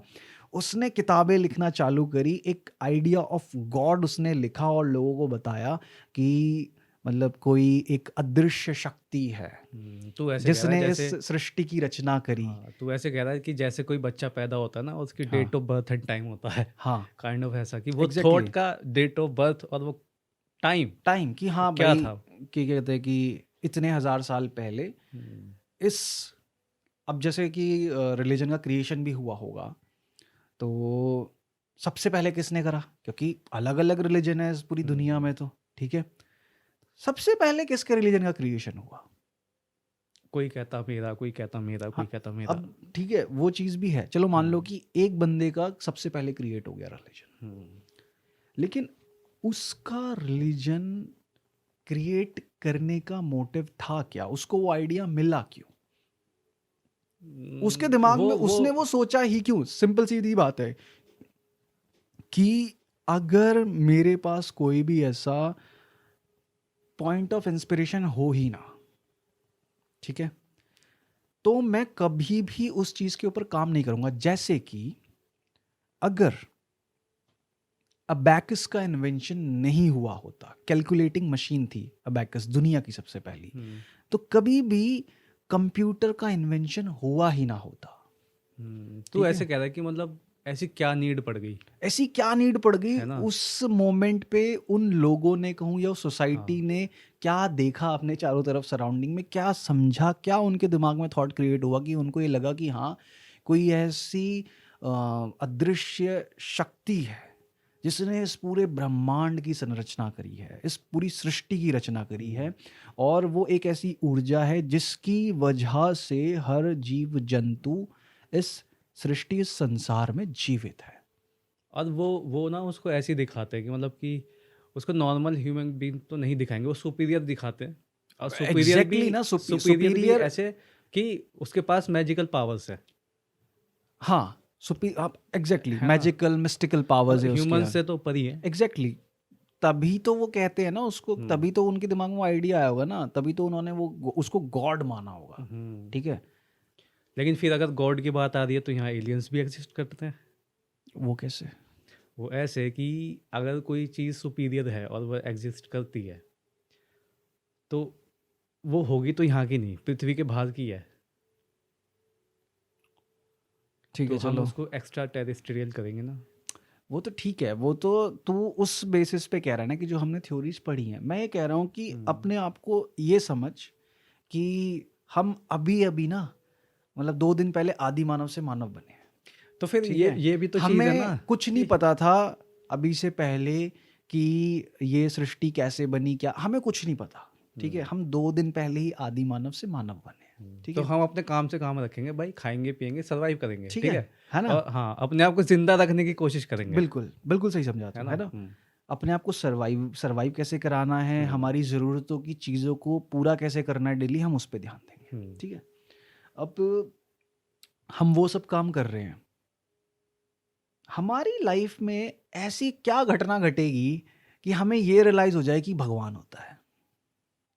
उसने किताबें लिखना चालू करी, एक आइडिया ऑफ गॉड उसने लिखा और लोगों को बताया कि मतलब कोई एक अदृश्य शक्ति है तू ऐसे कह रहा है जिसने इस जैसे, सृष्टि की रचना करी। हाँ तू ऐसे कह रहा है कि जैसे कोई बच्चा पैदा होता है ना, उसकी हाँ date of birth and time होता है, हाँ काइंड ऑफ ऐसा कि वो एग्जैक्टली थॉट का डेट ऑफ बर्थ और वो टाइम टाइम कि हाँ क्या भाई, था। कि कहते हैं कि इतने हजार साल पहले इस अब जैसे कि रिलीजन का क्रिएशन भी हुआ होगा, तो सबसे पहले किसने करा? क्योंकि अलग अलग रिलीजन है इस पूरी दुनिया में, तो ठीक है, सबसे पहले किसके रिलीजन का क्रिएशन हुआ? कोई कहता मेरा, कोई कहता मेरा, कोई हाँ, कहता मेरा। अब ठीक है, वो चीज़ भी है, चलो मान लो कि एक बंदे का सबसे पहले क्रिएट हो गया रिलीजन, हम्म, लेकिन उसका रिलीजन क्रिएट करने का मोटिव था क्या? उसको वो आइडिया मिला क्यों? उसके दिमाग में उसने वो सोचा ही क्यों? सिंपल सीधी बात है कि अगर मेरे पास कोई भी ऐसा पॉइंट ऑफ इंस्पिरेशन हो ही ना, ठीक है, तो मैं कभी भी उस चीज के ऊपर काम नहीं करूंगा। जैसे कि अगर अबैकस का इन्वेंशन नहीं हुआ होता, कैलकुलेटिंग मशीन थी अबैकस दुनिया की सबसे पहली, तो कभी भी कंप्यूटर का इन्वेंशन हुआ ही ना होता। तो ठीक ऐसे है, कह रहा है कि मतलब ऐसी क्या नीड पड़ गई, ऐसी क्या नीड पड़ गई है ना? उस मोमेंट पे? उन लोगों ने कहूँ या सोसाइटी हाँ, ने क्या देखा अपने चारों तरफ सराउंडिंग में, क्या समझा, क्या उनके दिमाग में थॉट क्रिएट हुआ कि उनको ये लगा कि हाँ, कोई ऐसी अदृश्य शक्ति है जिसने इस पूरे ब्रह्मांड की संरचना करी है, इस पूरी सृष्टि की रचना करी है, और वो एक ऐसी ऊर्जा है जिसकी वजह से हर जीव जंतु इस सृष्टि, इस संसार में जीवित है। और वो ना उसको ऐसे ही दिखाते हैं कि मतलब कि उसको नॉर्मल ह्यूमन बीइंग तो नहीं दिखाएंगे, वो सुपीरियर दिखाते हैं। और एग्जैक्टली ना, सुपीरियर भी सुपीरियर। ऐसे कि उसके पास मैजिकल पावर्स हाँ, सुपी आप एग्जैक्टली है ना? मैजिकल मिस्टिकल पावर्स मतलब है उसके ह्यूमन यार। से तो परी है। एग्जैक्टली, तभी तो वो कहते हैं ना उसको, हम्म, तभी तो उनके दिमाग में आइडिया आया होगा ना, तभी तो उन्होंने वो उसको गॉड माना होगा। हम्म। ठीक है, लेकिन फिर अगर गॉड की बात आ रही है तो यहाँ एलियंस भी एग्जिस्ट करते हैं। वो कैसे? वो ऐसे कि अगर कोई चीज़ सुपीरियर है और वो एग्जिस्ट करती है, तो वो होगी तो यहाँ की नहीं, पृथ्वी के बाहर की है। ठीक तो है, हम चलो, उसको एक्स्ट्रा टेरेस्ट्रियल करेंगे ना। वो तो ठीक है, वो तो तू उस बेसिस पे कह रहा है ना कि जो हमने थ्योरीज पढ़ी हैं। मैं ये कह रहा हूँ कि हम्म, अपने आप को ये समझ कि हम अभी अभी ना, मतलब 2 दिन पहले आदि मानव से मानव बने हैं। तो फिर ठीक है, ये भी तो चीज़ है ना हमें कुछ नहीं कि पता था अभी से पहले कि ये सृष्टि कैसे बनी, क्या, हमें कुछ नहीं पता। ठीक है, हम 2 दिन पहले ही आदि मानव से मानव बने हैं। ठीक तो है, हम अपने काम से काम रखेंगे भाई, खाएंगे पिएंगे सर्वाइव करेंगे, ठीक ठीक है। है ना? और हाँ, अपने आप को जिंदा रखने की कोशिश करेंगे, बिल्कुल बिल्कुल सही समझा है तू, ना? है ना? अपने आप को सरवाइव सरवाइव कैसे कराना है, हम्म, हमारी ज़रूरतों की चीज़ों को पूरा कैसे करना है डेली, हम उस पर ध्यान देंगे। हम्म। ठीक है, अब हम वो सब काम कर रहे हैं। हमारी लाइफ में ऐसी क्या घटना घटेगी कि हमें ये रियलाइज हो जाए कि भगवान होता है?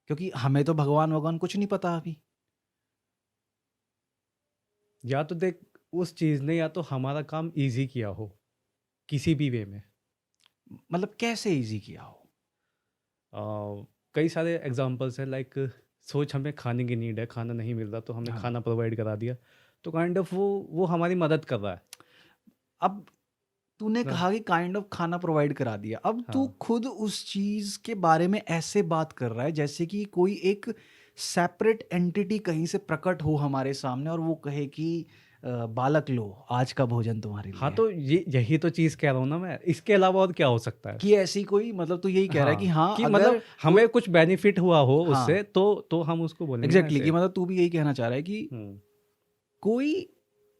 क्योंकि हमें तो भगवान भगवान कुछ नहीं पता अभी। या तो देख, उस चीज़ ने या तो हमारा काम इजी किया हो किसी भी वे में। मतलब कैसे इजी किया हो? आ, कई सारे एग्जांपल्स हैं, लाइक सोच हमें खाने की नीड है, खाना नहीं मिल रहा तो हमने हाँ, खाना प्रोवाइड करा दिया। तो काइंड ऑफ वो हमारी मदद कर रहा है अब तूने ना। कहा कि काइंड ऑफ खाना प्रोवाइड करा दिया, अब तू हाँ, खुद उस चीज के बारे में ऐसे बात कर रहा है जैसे कि कोई एक सेपरेट एंटिटी कहीं से प्रकट हो हमारे सामने और वो कहे कि बालक लो, आज का भोजन तुम्हारे हाँ, लिए है। तो ये यही तो चीज़ कह रहा हूँ ना मैं, इसके अलावा और क्या हो सकता है? कि ऐसी कोई, मतलब तू यही कह रहा है कि हाँ, हाँ, कि अगर मतलब हमें कुछ बेनिफिट हुआ हो हाँ, उससे, तो हम उसको बोलेंगे ना एग्जैक्टली, कि ऐसे। मतलब तू भी यही कहना चाह रहा है कि हम्म, कोई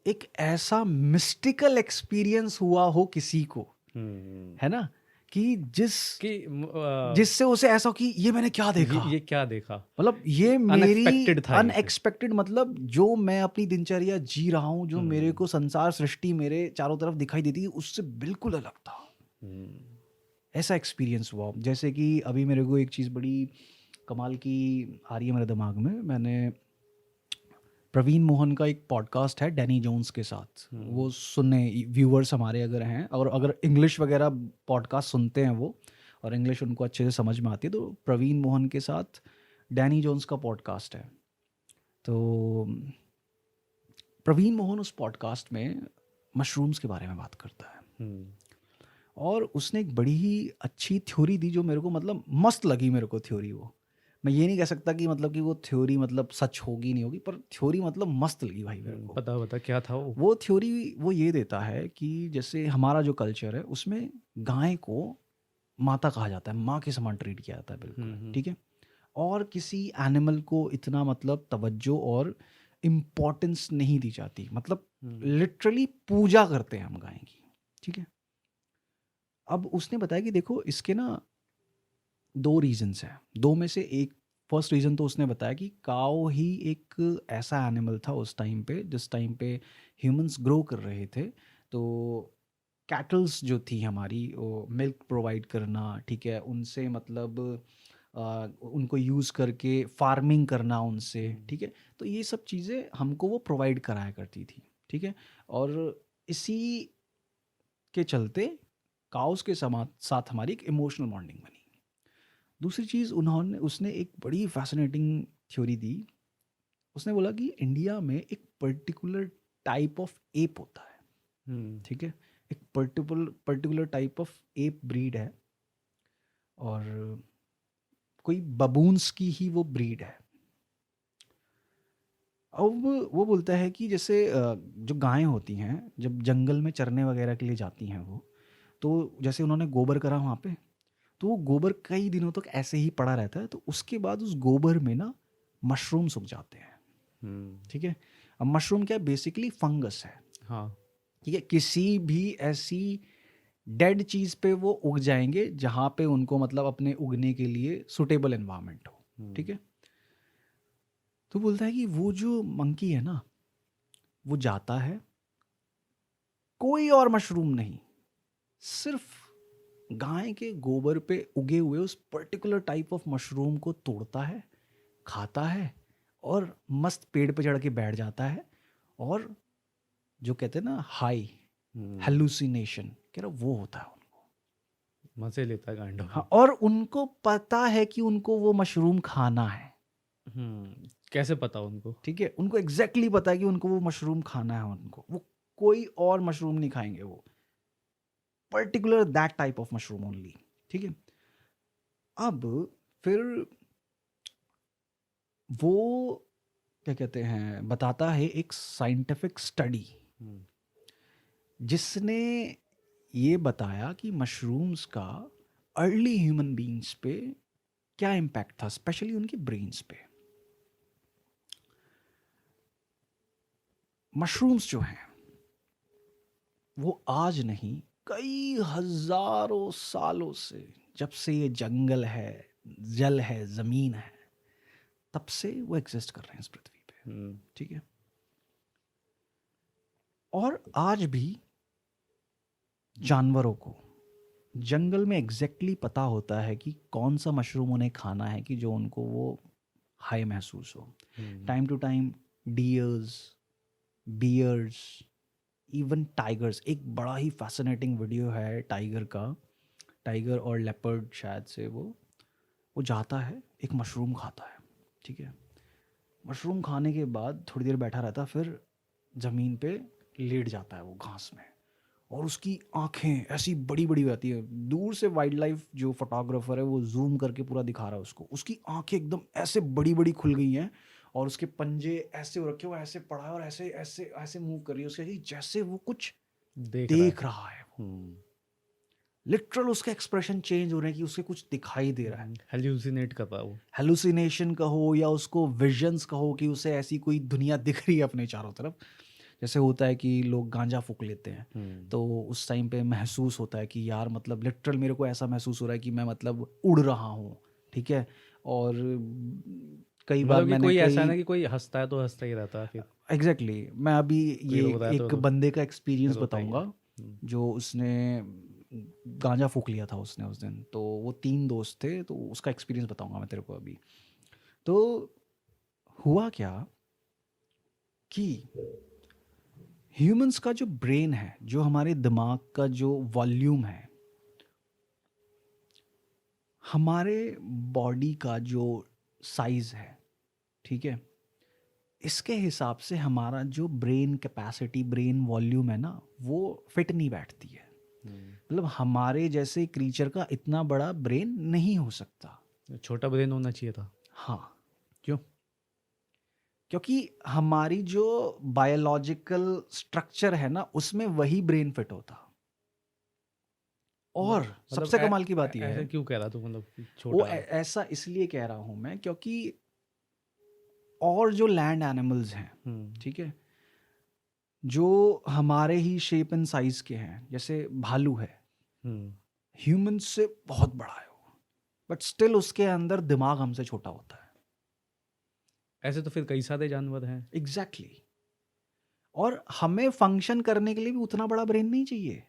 एक ऐसा मिस्टिकल एक्सपीरियंस हुआ हो किसी को, हम्म। है ना, कि कि जिससे उसे ऐसा हो कि ये मैंने क्या देखा, ये क्या देखा, मतलब ये मेरी अनएक्सपेक्टेड था ये से। अनएक्सपेक्टेड, मतलब जो मैं अपनी दिनचर्या जी रहा हूँ, जो मेरे हम्म, को संसार सृष्टि मेरे चारों तरफ दिखाई देती है, उससे बिल्कुल अलग था। हम्म, ऐसा एक्सपीरियंस हुआ। जैसे कि अभी मेरे को एक चीज़ बड़ी कमाल की आ रही है मेरे दिमाग में। मैंने प्रवीण मोहन का एक पॉडकास्ट है डैनी जोन्स के साथ, वो सुनने व्यूअर्स हमारे अगर हैं, और अगर इंग्लिश वगैरह पॉडकास्ट सुनते हैं वो, और इंग्लिश उनको अच्छे से समझ में आती है, तो प्रवीण मोहन के साथ डैनी जोन्स का पॉडकास्ट है। तो प्रवीण मोहन उस पॉडकास्ट में मशरूम्स के बारे में बात करता है, हम्म, और उसने एक बड़ी ही अच्छी थ्योरी दी जो मेरे को, मतलब मस्त लगी मेरे को थ्योरी वो। मैं ये नहीं कह सकता कि मतलब कि वो थ्योरी मतलब सच होगी नहीं होगी, पर थ्योरी मतलब मस्त लगी भाई मेरे को। बता बता क्या था वो? वो थ्योरी वो ये देता है कि जैसे हमारा जो कल्चर है उसमें गाय को माता कहा जाता है, माँ के समान ट्रीट किया जाता है बिल्कुल, ठीक है। और किसी एनिमल को इतना मतलब तवज्जो और इम्पोर्टेंस नहीं दी जाती, मतलब लिटरली पूजा करते हैं हम गाय की, ठीक है। अब उसने बताया कि देखो इसके ना दो रीजंस हैं, दो में से एक, फर्स्ट रीज़न तो उसने बताया कि काऊ ही एक ऐसा एनिमल था उस टाइम पे जिस टाइम पे ह्यूमंस ग्रो कर रहे थे। तो कैटल्स जो थी हमारी, वो मिल्क प्रोवाइड करना, ठीक है, उनसे मतलब उनको यूज़ करके फार्मिंग करना उनसे, ठीक है। तो ये सब चीज़ें हमको वो प्रोवाइड कराया करती थी, ठीक है। और इसी के चलते काउस के साथ हमारी एक इमोशनल बॉन्डिंग बनी। दूसरी चीज़ उसने एक बड़ी फैसिनेटिंग थ्योरी दी। उसने बोला कि इंडिया में एक पर्टिकुलर टाइप ऑफ एप होता है, ठीक है। एक particular type of app breed है, और कोई बबून्स की ही वो ब्रीड है। अब वो बोलता है कि जैसे जो गायें होती हैं जब जंगल में चरने वगैरह के लिए जाती हैं वो, तो जैसे उन्होंने गोबर करा वहाँ पे, तो वो गोबर कई दिनों तक ऐसे ही पड़ा रहता है, तो उसके बाद उस गोबर में ना मशरूम्स उग जाते हैं, ठीक है। अब मशरूम क्या है, बेसिकली फंगस है, हाँ। ठीक है। किसी भी ऐसी डेड चीज़ पे वो उग जाएंगे जहाँ पे उनको मतलब अपने उगने के लिए सुटेबल एनवायरनमेंट हो, ठीक है। तो बोलता है कि वो जो मंकी है ना, वो जाता है, कोई और मशरूम नहीं, सिर्फ गाय के गोबर पे उगे हुए उस पर्टिकुलर टाइप ऑफ मशरूम को तोड़ता है, खाता है, और मस्त पेड़ पे चढ़ के बैठ जाता है। और जो कहते हैं ना हाई, हेलुसिनेशन कह रहा वो होता है उनको। मजे लेता है काइंड ऑफ। हाँ, और उनको पता है कि उनको वो मशरूम खाना है, कैसे पता उनको? ठीक है। उनको एग्जैक्टली पता है कि उनको वो मशरूम खाना है, उनको वो कोई और मशरूम नहीं खाएंगे, वो particular that type of mushroom only, ठीक है। अब फिर वो क्या कहते हैं, बताता है एक साइंटिफिक स्टडी जिसने ये बताया कि मशरूम्स का अर्ली ह्यूमन बीइंग्स पे क्या इम्पैक्ट था, स्पेशली उनके ब्रेन्स पे। मशरूम्स जो हैं वो आज नहीं, कई हजारों सालों से, जब से ये जंगल है, जल है, जमीन है, तब से वो एग्जिस्ट कर रहे हैं इस पृथ्वी पे, ठीक है। और आज भी जानवरों को जंगल में एग्जैक्टली पता होता है कि कौन सा मशरूम उन्हें खाना है कि जो उनको वो हाई महसूस हो। Time to time deers, bears, even tigers, एक बड़ा ही फैसिनेटिंग वीडियो है टाइगर का, टाइगर और लेपर्ड शायद से, वो जाता है एक मशरूम खाता है, ठीक है। मशरूम खाने के बाद थोड़ी देर बैठा रहता, फिर ज़मीन पे लेट जाता है वो घास में, और उसकी आंखें ऐसी बड़ी बड़ी रहती है। दूर से वाइल्ड लाइफ जो फोटोग्राफर है वो जूम करके पूरा दिखा रहा है उसको, उसकी आंखें एकदम ऐसे बड़ी बड़ी खुल गई हैं, और उसके पंजे ऐसे हो रखे, वो ऐसे पड़ा है और ऐसे ऐसे ऐसे मूव कर रही है उसके, जैसे वो कुछ देख रहा है। लिटरल उसका एक्सप्रेशन चेंज हो रहा है कि उसे कुछ दिखाई दे रहा है। हेल्यूसिनेट कर रहा वो। हेलुसिनेशन कहो या उसको विजन्स कहो कि उसे ऐसी कोई दुनिया दिख रही है अपने चारों तरफ। जैसे होता है कि लोग गांजा फूक लेते हैं, तो उस टाइम पे महसूस होता है कि यार मतलब लिटरल मेरे को ऐसा महसूस हो रहा है कि मैं मतलब उड़ रहा हूँ, ठीक है। और कई बार मतलब कि मैंने कोई ऐसा कई ना कि कोई हंसता है तो हंसता ही रहता है, फिर एग्जैक्टली मैं अभी कोई ये रो रहा है एक बंदे का एक्सपीरियंस रोता ही है। बताऊंगा, जो उसने गांजा फूक लिया था उसने उस दिन। तो वो 3 दोस्त थे, तो उसका एक्सपीरियंस बताऊंगा मैं तेरे को अभी। तो हुआ क्या कि ह्यूमंस का जो ब्रेन है, जो हमारे दिमाग का जो वॉल्यूम है, हमारे बॉडी का जो साइज है, ठीक है, इसके हिसाब से हमारा जो ब्रेन कैपेसिटी, ब्रेन वॉल्यूम है ना, वो फिट नहीं बैठती है। मतलब हमारे जैसे क्रीचर का इतना बड़ा ब्रेन नहीं हो सकता। छोटा ब्रेन होना चाहिए था। हाँ, क्यों? क्योंकि हमारी जो बायोलॉजिकल स्ट्रक्चर है ना, उसमें वही ब्रेन फिट होता। और मतलब सबसे कमाल की बात ये ऐसे है, क्यों कह रहा तू, मतलब कि वो छोटा? ऐसा इसलिए कह रहा हूँ मैं, क्योंकि और जो लैंड एनिमल्स हैं, हम्म। ठीक है, जो हमारे ही शेप एंड साइज के हैं, जैसे भालू है, हम्म। ह्यूमन से बहुत बड़ा है वो, बट स्टिल उसके अंदर दिमाग हमसे छोटा होता है। ऐसे तो फिर कई सारे जानवर हैं। Exactly exactly. और हमें फंक्शन करने के लिए भी उतना बड़ा ब्रेन नहीं चाहिए।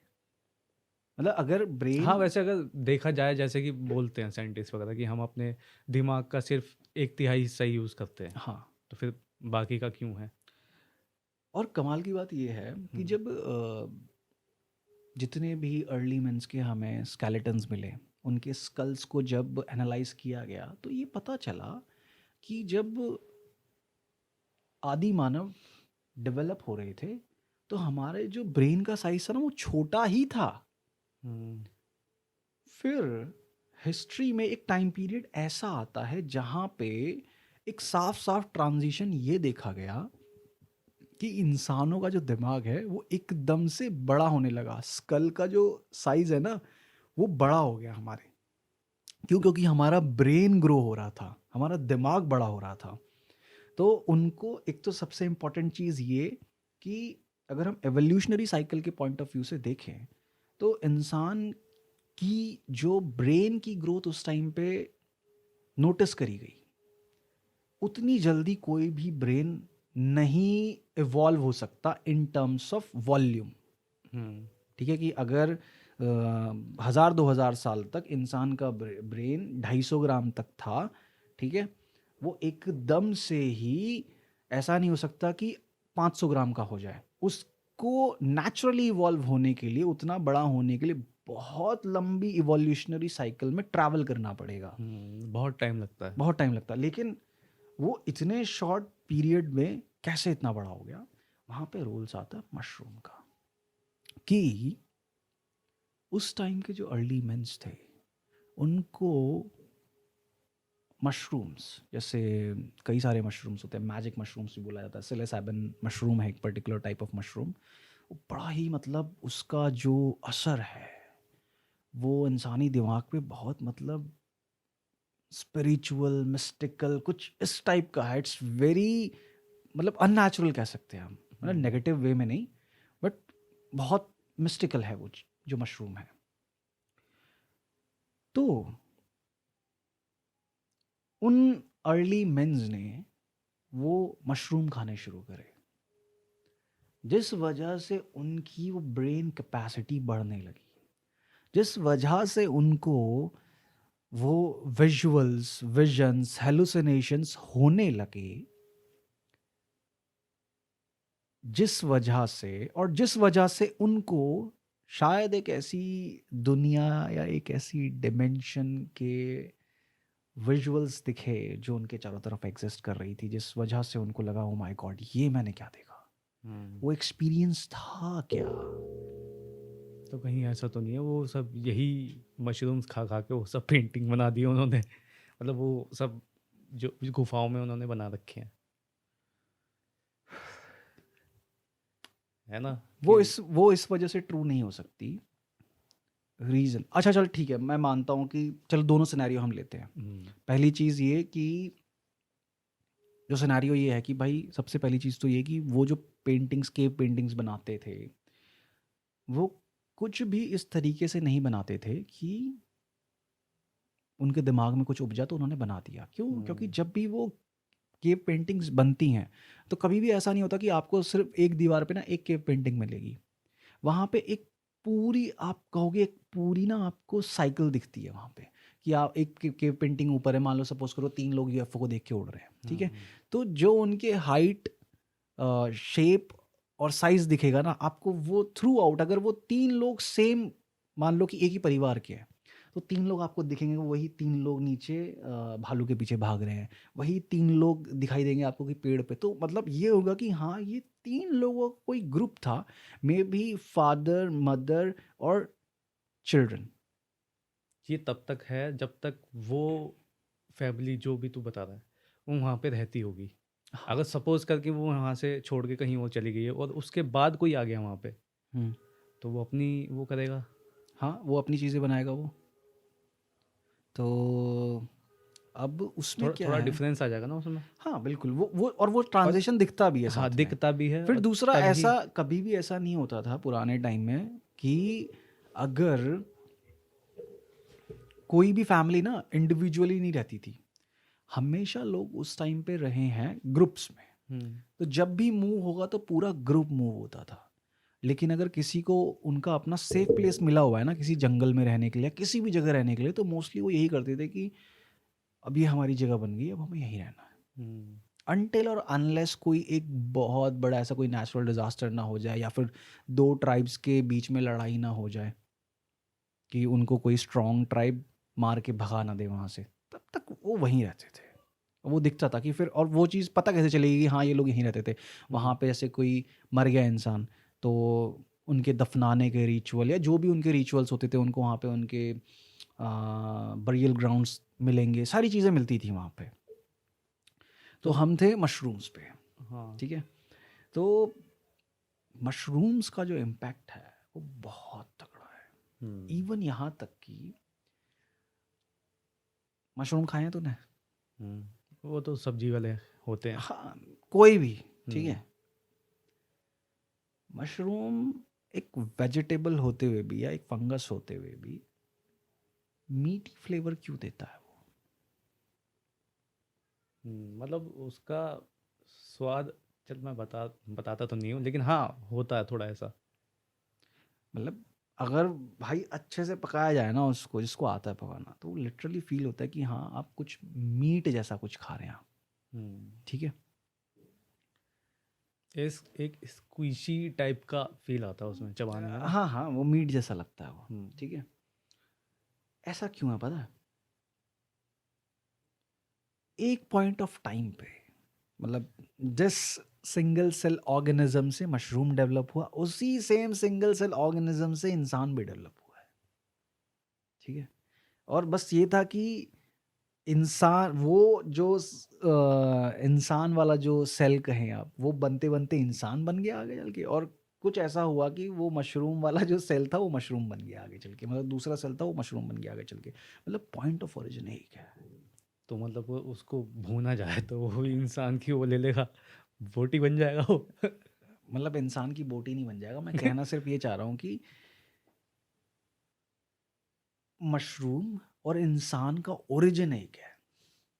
मतलब अगर हाँ, ब्रेन, वैसे अगर देखा जाए, जैसे कि बोलते हैं साइंटिस्ट वगैरह कि हम अपने दिमाग का सिर्फ 1/3 हिस्सा ही यूज़ करते हैं, हाँ, तो फिर बाकी का क्यों है? और कमाल की बात यह है कि जब जितने भी अर्ली मेंस के हमें स्केलेटन्स मिले, उनके स्कल्स को जब एनालाइज किया गया, तो ये पता चला कि जब आदि मानव डेवलप हो रहे थे, तो हमारे जो ब्रेन का साइज था ना, वो छोटा ही था। हम्म। फिर हिस्ट्री में एक टाइम पीरियड ऐसा आता है जहाँ पे एक साफ साफ ट्रांजिशन ये देखा गया कि इंसानों का जो दिमाग है वो एकदम से बड़ा होने लगा। स्कल का जो साइज है ना, वो बड़ा हो गया हमारे। क्यों? क्योंकि हमारा ब्रेन ग्रो हो रहा था, हमारा दिमाग बड़ा हो रहा था। तो उनको एक तो सबसे इम्पॉर्टेंट चीज़ ये कि अगर हम एवोल्यूशनरी साइकिल के पॉइंट ऑफ व्यू से देखें, तो इंसान की जो ब्रेन की ग्रोथ उस टाइम पे नोटिस करी गई, उतनी जल्दी कोई भी ब्रेन नहीं इवॉल्व हो सकता इन टर्म्स ऑफ वॉल्यूम। हम्म। ठीक है, कि अगर 1000-2000 साल तक इंसान का ब्रेन 250 ग्राम तक था, ठीक है, वो एकदम से ही ऐसा नहीं हो सकता कि 500 ग्राम का हो जाए। उसको नेचुरली इवॉल्व होने के लिए, उतना बड़ा होने के लिए बहुत लंबी इवोल्यूशनरी साइकिल में ट्रैवल करना पड़ेगा, बहुत टाइम लगता है। बहुत टाइम लगता है। लेकिन वो इतने शॉर्ट पीरियड में कैसे इतना बड़ा हो गया? वहाँ पे रूल्स आता है मशरूम का, कि उस टाइम के जो अर्ली मेंस थे, उनको मशरूम्स, जैसे कई सारे मशरूम्स होते हैं, मैजिक मशरूम्स भी बोला जाता है, सिलेसाबिन मशरूम है एक पर्टिकुलर टाइप ऑफ मशरूम, वो बड़ा ही मतलब उसका जो असर है वो इंसानी दिमाग पे बहुत मतलब स्पिरिचुअल मिस्टिकल कुछ इस टाइप का है। इट्स वेरी मतलब अननेचुरल कह सकते हैं हम, मतलब हम्म। नेगेटिव वे में नहीं, बट बहुत मिस्टिकल है वो जो मशरूम है। तो उन अर्ली मेंस ने वो मशरूम खाने शुरू करे, जिस वजह से उनकी वो ब्रेन कैपेसिटी बढ़ने लगी, जिस वजह से उनको वो विजुअल्स, विजन्स, हेलुसिनेशंस होने लगे, जिस वजह से उनको शायद एक ऐसी दुनिया या एक ऐसी डिमेंशन के विजुअल्स दिखे जो उनके चारों तरफ एग्जिस्ट कर रही थी, जिस वजह से उनको लगा ओ माय गॉड, ये मैंने क्या देखा, हम्म। वो एक्सपीरियंस था क्या? तो कहीं ऐसा तो नहीं है वो सब यही मशरूम्स खा खा के वो सब पेंटिंग बना दी उन्होंने? मतलब वो सब जो गुफाओं में उन्होंने बना रखे हैं, है ना? कि वो इस वजह से ट्रू नहीं हो सकती। रीज़न, अच्छा चल ठीक है, मैं मानता हूँ कि चलो दोनों सिनेरियो हम लेते हैं। हम्म। पहली चीज़ ये कि जो सिनेरियो ये है कि भाई, सबसे पहली चीज़ तो ये कि वो जो पेंटिंग्स, केव पेंटिंग्स बनाते थे, वो कुछ भी इस तरीके से नहीं बनाते थे कि उनके दिमाग में कुछ उपजा तो उन्होंने बना दिया। क्यों? क्योंकि हम्म। जब भी वो केव पेंटिंग्स बनती हैं, तो कभी भी ऐसा नहीं होता कि आपको सिर्फ एक दीवार पे ना एक केव पेंटिंग मिलेगी। वहाँ पे एक पूरी, आप कहोगे एक पूरी ना आपको साइकिल दिखती है वहाँ पे, कि आप एक केव पेंटिंग ऊपर है, मान लो सपोज करो 3 लोग यूएफओ को देख के उड़ रहे हैं, ठीक है? हम्म। तो जो उनके हाइट, शेप और साइज दिखेगा ना आपको, वो थ्रू आउट, अगर वो 3 लोग सेम, मान लो कि एक ही परिवार के हैं, तो 3 लोग आपको दिखेंगे, वही 3 लोग नीचे भालू के पीछे भाग रहे हैं, वही 3 लोग दिखाई देंगे आपको कि पेड़ पे। तो मतलब ये होगा कि हाँ, ये 3 लोगों का कोई ग्रुप था, मे बी फादर, मदर और चिल्ड्रन। ये तब तक है जब तक वो फैमिली जो भी तू बता रहा है वो वहाँ पे रहती होगी, अगर सपोज करके वो वहाँ से छोड़ के कहीं और चली गई है और उसके बाद कोई आ गया वहाँ पे, हम्म, तो वो अपनी वो करेगा। हाँ वो अपनी चीज़ें बनाएगा वो। तो अब उसमें थोड़ा क्या थोड़ा है, डिफरेंस आ जाएगा ना उसमें। हाँ बिल्कुल, वो और वो और ट्रांजिशन दिखता भी है हाँ, साथ में। दिखता भी है फिर और दूसरा, तभी। ऐसा कभी भी ऐसा नहीं होता था पुराने टाइम में कि अगर कोई भी फैमिली ना इंडिविजुअली नहीं रहती थी, हमेशा लोग उस टाइम पे रहे हैं ग्रुप्स में। हम्म तो जब भी मूव होगा तो पूरा ग्रुप मूव होता था। लेकिन अगर किसी को उनका अपना सेफ प्लेस मिला हुआ है ना, किसी जंगल में रहने के लिए, किसी भी जगह रहने के लिए, तो मोस्टली वो यही करते थे कि अब ये हमारी जगह बन गई, अब हमें यहीं रहना है। हम्म अनटिल और अनलेस कोई एक बहुत बड़ा ऐसा कोई नेचुरल डिजास्टर ना हो जाए, या फिर दो ट्राइब्स के बीच में लड़ाई ना हो जाए कि उनको कोई स्ट्रॉन्ग ट्राइब मार के भगा ना दे वहाँ से, तब तक वो वहीं रहते थे। वो दिखता था कि फिर, और वो चीज़ पता कैसे चलेगी कि हाँ ये लोग यहीं रहते थे। वहाँ पे ऐसे कोई मर गया इंसान, तो उनके दफनाने के रिचुअल या जो भी उनके रिचुअल्स होते थे, उनको वहाँ पे उनके बरियल ग्राउंड्स मिलेंगे, सारी चीज़ें मिलती थी वहाँ पे। तो तो हम थे मशरूम्स पे, हाँ। ठीक है। तो मशरूम्स का जो इम्पैक्ट है वो बहुत तगड़ा है। हम्म इवन यहाँ तक कि मशरूम खाए हैं तूने? वो तो सब्जी वाले होते हैं। हाँ, कोई भी, ठीक हम्म है। मशरूम एक वेजिटेबल होते हुए भी या एक फंगस होते हुए भी मीठी फ्लेवर क्यों देता है वो? मतलब उसका स्वाद, चल मैं बताता तो नहीं हूँ, लेकिन हाँ होता है थोड़ा ऐसा। मतलब अगर भाई अच्छे से पकाया जाए ना उसको, जिसको आता है पकाना, तो लिटरली फील होता है कि हाँ आप कुछ मीट जैसा कुछ खा रहे हैं आप, हम्म ठीक है। एक स्क्विशी टाइप का फील आता है उसमें चबाने में ना। हाँ हाँ, वो मीट जैसा लगता है वो, हम्म ठीक है। ऐसा क्यों है पता है? एक पॉइंट ऑफ टाइम पे, मतलब जिस सिंगल सेल ऑर्गेनिज्म से मशरूम डेवलप हुआ, उसी सेम सिंगल सेल ऑर्गेनिज्म से इंसान भी डेवलप हुआ है, ठीक है। और बस ये था कि इंसान, वो जो इंसान वाला जो सेल कहें आप, वो बनते बनते इंसान बन गया आगे चल के, और कुछ ऐसा हुआ कि वो मशरूम वाला जो सेल था वो मशरूम बन गया आगे चल के, मतलब दूसरा सेल था वो मशरूम बन गया आगे चल के। मतलब पॉइंट ऑफ ओरिजिन एक है। तो मतलब वो उसको भूना जाए तो वो इंसान की वो ले लेगा, बोटी बन जाएगा वो। मतलब इंसान की बोटी नहीं बन जाएगा, मैं कहना सिर्फ ये चाह रहा हूँ कि मशरूम और इंसान का ओरिजिन एक है,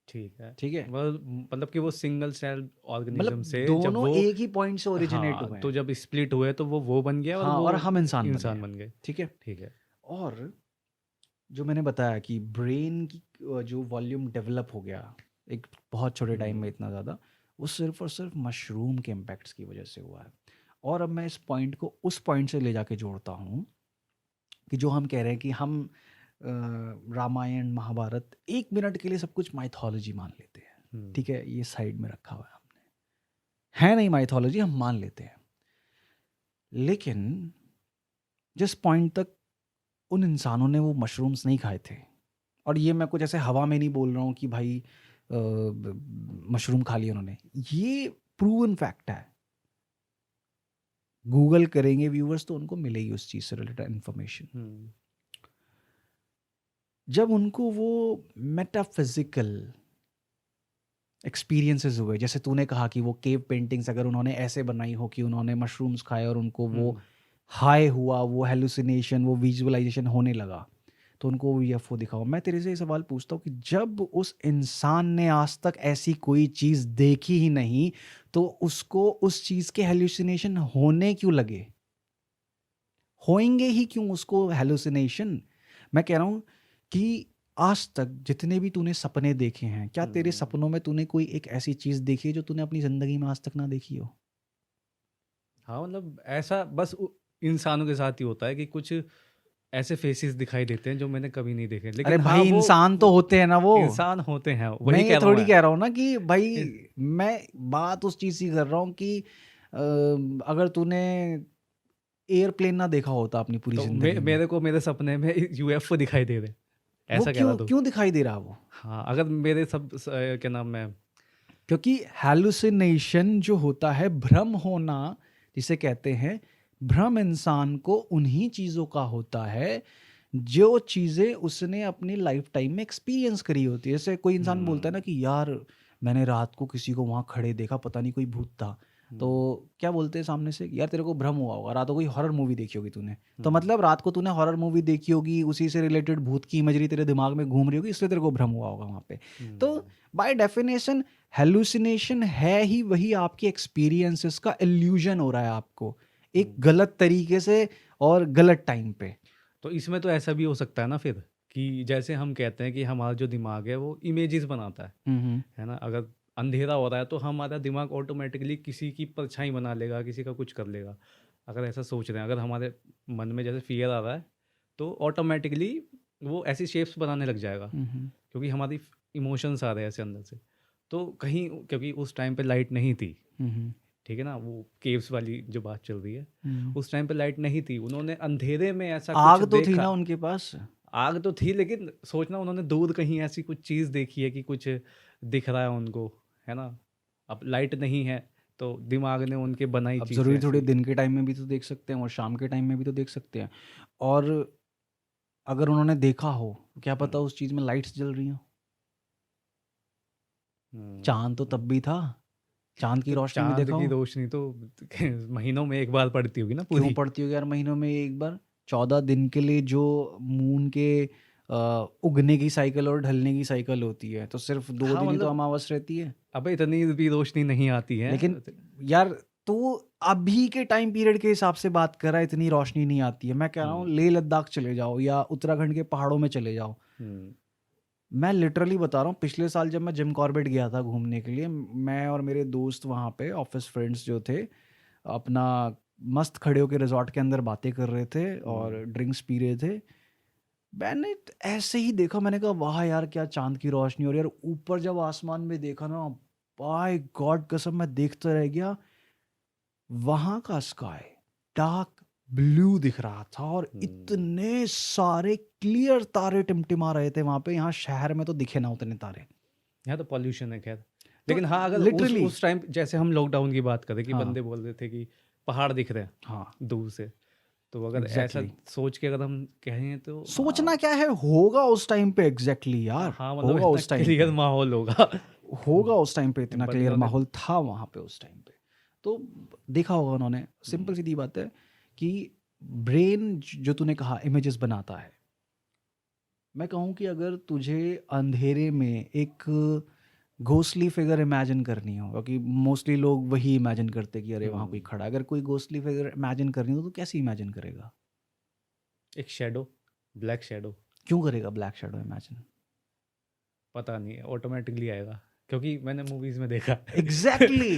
ठीक है। ठीक है। मतलब कि वो सिंगल सेल मतलब ऑर्गेनिज्म से जब दोनों वो, एक ही पॉइंट से ओरिजिनेट हाँ हुए तो हैं। जब स्प्लिट हुए तो वो बन गया और हाँ, वो और हम इंसान बने इंसान हैं, बन गए। ठीक है। ठीक है। और जो मैंने बताया कि ब्रेन की जो वॉल्यूम डेवलप हो गया एक बहुत छोटे टाइम में हम्म इतना ज़्यादा, वो सिर्फ और सिर्फ मशरूम के इम्पैक्ट्स की वजह से हुआ है। और अब मैं इस पॉइंट को उस पॉइंट से ले जाके जोड़ता हूँ कि जो हम कह रहे हैं कि हम रामायण महाभारत एक मिनट के लिए सब कुछ माइथोलॉजी मान लेते हैं, हम्म ठीक है, ये साइड में रखा हुआ है हमने, है नहीं माइथोलॉजी, हम मान लेते हैं। लेकिन जिस पॉइंट तक उन इंसानों ने वो मशरूम्स नहीं खाए थे, और ये मैं कुछ ऐसे हवा में नहीं बोल रहा हूँ कि भाई मशरूम खा लिया उन्होंने, ये प्रूवन फैक्ट है। गूगल करेंगे व्यूवर्स तो उनको मिलेगी उस चीज़ से रिलेटेड इन्फॉर्मेशन। हम्म जब उनको वो मेटाफिजिकल एक्सपीरियंसेस हुए, जैसे तूने कहा कि वो केव पेंटिंग्स अगर उन्होंने ऐसे बनाई हो कि उन्होंने मशरूम्स खाए और उनको वो हम्म हाई हुआ, वो हेलुसिनेशन, वो विजुअलाइजेशन होने लगा, तो उनको वो यूएफओ दिखा हो। मैं तेरे से ये सवाल पूछता हूँ कि जब उस इंसान ने आज तक ऐसी कोई चीज़ देखी ही नहीं, तो उसको उस चीज़ के हेलुसिनेशन होने क्यों लगे? होएंगे ही क्यों उसको हेलुसिनेशन? मैं कह रहा हूँ कि आज तक जितने भी तूने सपने देखे हैं, क्या तेरे हम्म। सपनों में तूने कोई एक ऐसी चीज़ देखी है जो तूने अपनी ज़िंदगी में आज तक ना देखी हो? हाँ मतलब ऐसा बस इंसानों के साथ ही होता है कि कुछ ऐसे फेसेस दिखाई देते हैं जो मैंने कभी नहीं देखे, अरे लेकिन हाँ भाई, इंसान तो वो होते हैं ना वो। इंसान होते हैं, मैं वही ये कह रहा हूँ थोड़ी मैं। कह रहा हूँ ना कि भाई, इ- मैं बात उस चीज़ की कर रहा हूँ कि अगर तूने एयरप्लेन ना देखा होता अपनी पूरी तो ज़िंदगी में, मेरे को मेरे सपने में यूएफओ दिखाई दे रहे हैं। वो ऐसा कह रहा क्यों तू? क्यों दिखाई दे रहा वो? हाँ, अगर मेरे क्या नाम है, क्योंकि हैलुसिनेशन जो होता है, भ्रम होना जिसे कहते हैं, भ्रम इंसान को उन्हीं चीज़ों का होता है जो चीज़ें उसने अपनी लाइफ टाइम में एक्सपीरियंस करी होती है। जैसे कोई इंसान बोलता है ना कि यार मैंने रात को किसी को वहाँ खड़े देखा, पता नहीं कोई भूत था। तो क्या बोलते हैं सामने से, यार तेरे को भ्रम हुआ होगा, रात को कोई हॉरर मूवी देखी होगी तूने। तो मतलब रात को तूने हॉरर मूवी देखी होगी, उसी से रिलेटेड भूत की इमेजरी तेरे दिमाग में घूम रही होगी, इसलिए तेरे को भ्रम हुआ होगा वहाँ पे। तो बाय डेफिनेशन हेलुसिनेशन है ही वही, आपके एक्सपीरियंसेस का इल्यूजन हो रहा है आपको एक गलत तरीके से और गलत टाइम पे। तो इसमें तो ऐसा भी हो सकता है ना फिर, कि जैसे हम कहते हैं कि हमारा जो दिमाग है वो इमेजेस बनाता है ना, अगर अंधेरा हो रहा है तो हमारा दिमाग ऑटोमेटिकली किसी की परछाई बना लेगा, किसी का कुछ कर लेगा। अगर ऐसा सोच रहे हैं, अगर हमारे मन में जैसे फियर आ रहा है तो ऑटोमेटिकली वो ऐसी शेप्स बनाने लग जाएगा, क्योंकि हमारी इमोशंस आ रहे हैं ऐसे अंदर से। तो कहीं, क्योंकि उस टाइम पे लाइट नहीं थी, ठीक है ना, वो केव्स वाली जो बात चल रही है, उस टाइम पे लाइट नहीं थी, उन्होंने अंधेरे में ऐसा कुछ आग तो थी देखा। ना उनके पास। आग तो थी, लेकिन सोचना उन्होंने दूर कहीं ऐसी कुछ चीज़ देखी है कि कुछ दिख रहा है उनको, है ना। अब लाइट नहीं है तो दिमाग ने उनके बनाई अब चीज़ें ज़रूरी थोड़ी ऐसी। दिन के टाइम में भी तो देख सकते हैं और शाम के टाइम में भी तो देख सकते हैं। और अगर उन्होंने देखा हो, क्या पता उस चीज़ में लाइट्स जल रही हो। चांद तो तब भी था, चांद की तो रोशनी भी चांद देखा की हो। रोशनी तो महीनों में एक बार पड़ती होगी ना क्यों पूरी। पड़ती होगी यार महीनों में एक बार? 14 दिन के लिए जो मून के उगने की साइकिल और ढलने की साइकिल होती है, तो सिर्फ 2 हाँ दिन ही तो मतलब, अमावस रहती है। अबे इतनी भी रोशनी नहीं आती है। लेकिन यार तू अभी के टाइम पीरियड के हिसाब से बात कर रहा है, इतनी रोशनी नहीं आती है। मैं कह रहा हूँ लेह लद्दाख चले जाओ या उत्तराखंड के पहाड़ों में चले जाओ। मैं लिटरली बता रहा हूँ, पिछले साल जब मैं जिम कॉर्बेट गया था घूमने के लिए, मैं और मेरे दोस्त वहाँ पे ऑफिस फ्रेंड्स जो थे, अपना मस्त खड़े होकर रिजॉर्ट के अंदर बातें कर रहे थे और ड्रिंक्स पी रहे थे। मैंने ऐसे ही देखा, मैंने कहा वाह यार क्या चांद की रोशनी। और यार ऊपर जब आसमान में देखा ना, बाय गॉड कसम मैं देखता रह गया। वहां का स्काई डार्क ब्लू दिख रहा था और इतने सारे क्लियर तारे टिमटिमा रहे थे वहां पे। यहाँ शहर में तो दिखे ना उतने तारे। यहाँ तो पॉल्यूशन है खैर। तो लेकिन हाँ, अगर लिटरली उस टाइम जैसे हम लॉकडाउन की बात करें कि हाँ बंदे बोल रहे थे कि पहाड़ दिख रहे हैं हाँ दूर से, तो अगर ऐसा एग्जैक्टली सोच के अगर हम कहें तो सोचना क्या है, होगा उस टाइम पे एग्जैक्टली यार। हाँ मतलब होगा इतना उस टाइम क्लियर पे, माहौल होगा। होगा उस टाइम पे, इतना बट क्लियर इन्होंने माहौल था वहाँ पे उस टाइम पे। तो देखा होगा उन्होंने। सिंपल सीधी बात है कि ब्रेन जो तूने कहा इमेजेस बनाता है। मैं कहूँ कि अगर तुझे अंधेरे में एक घोस्टली फिगर इमेजिन करनी हो, क्योंकि मोस्टली लोग वही इमेजिन करते कि अरे वहाँ कोई खड़ा है। अगर कोई घोस्टली फिगर इमेजिन करनी हो तो कैसे इमेजिन करेगा? एक शेडो, ब्लैक शेडो। क्यों करेगा ब्लैक शैडो इमेजिन? पता नहीं, ऑटोमेटिकली आएगा, क्योंकि मैंने मूवीज में देखा एग्जैक्टली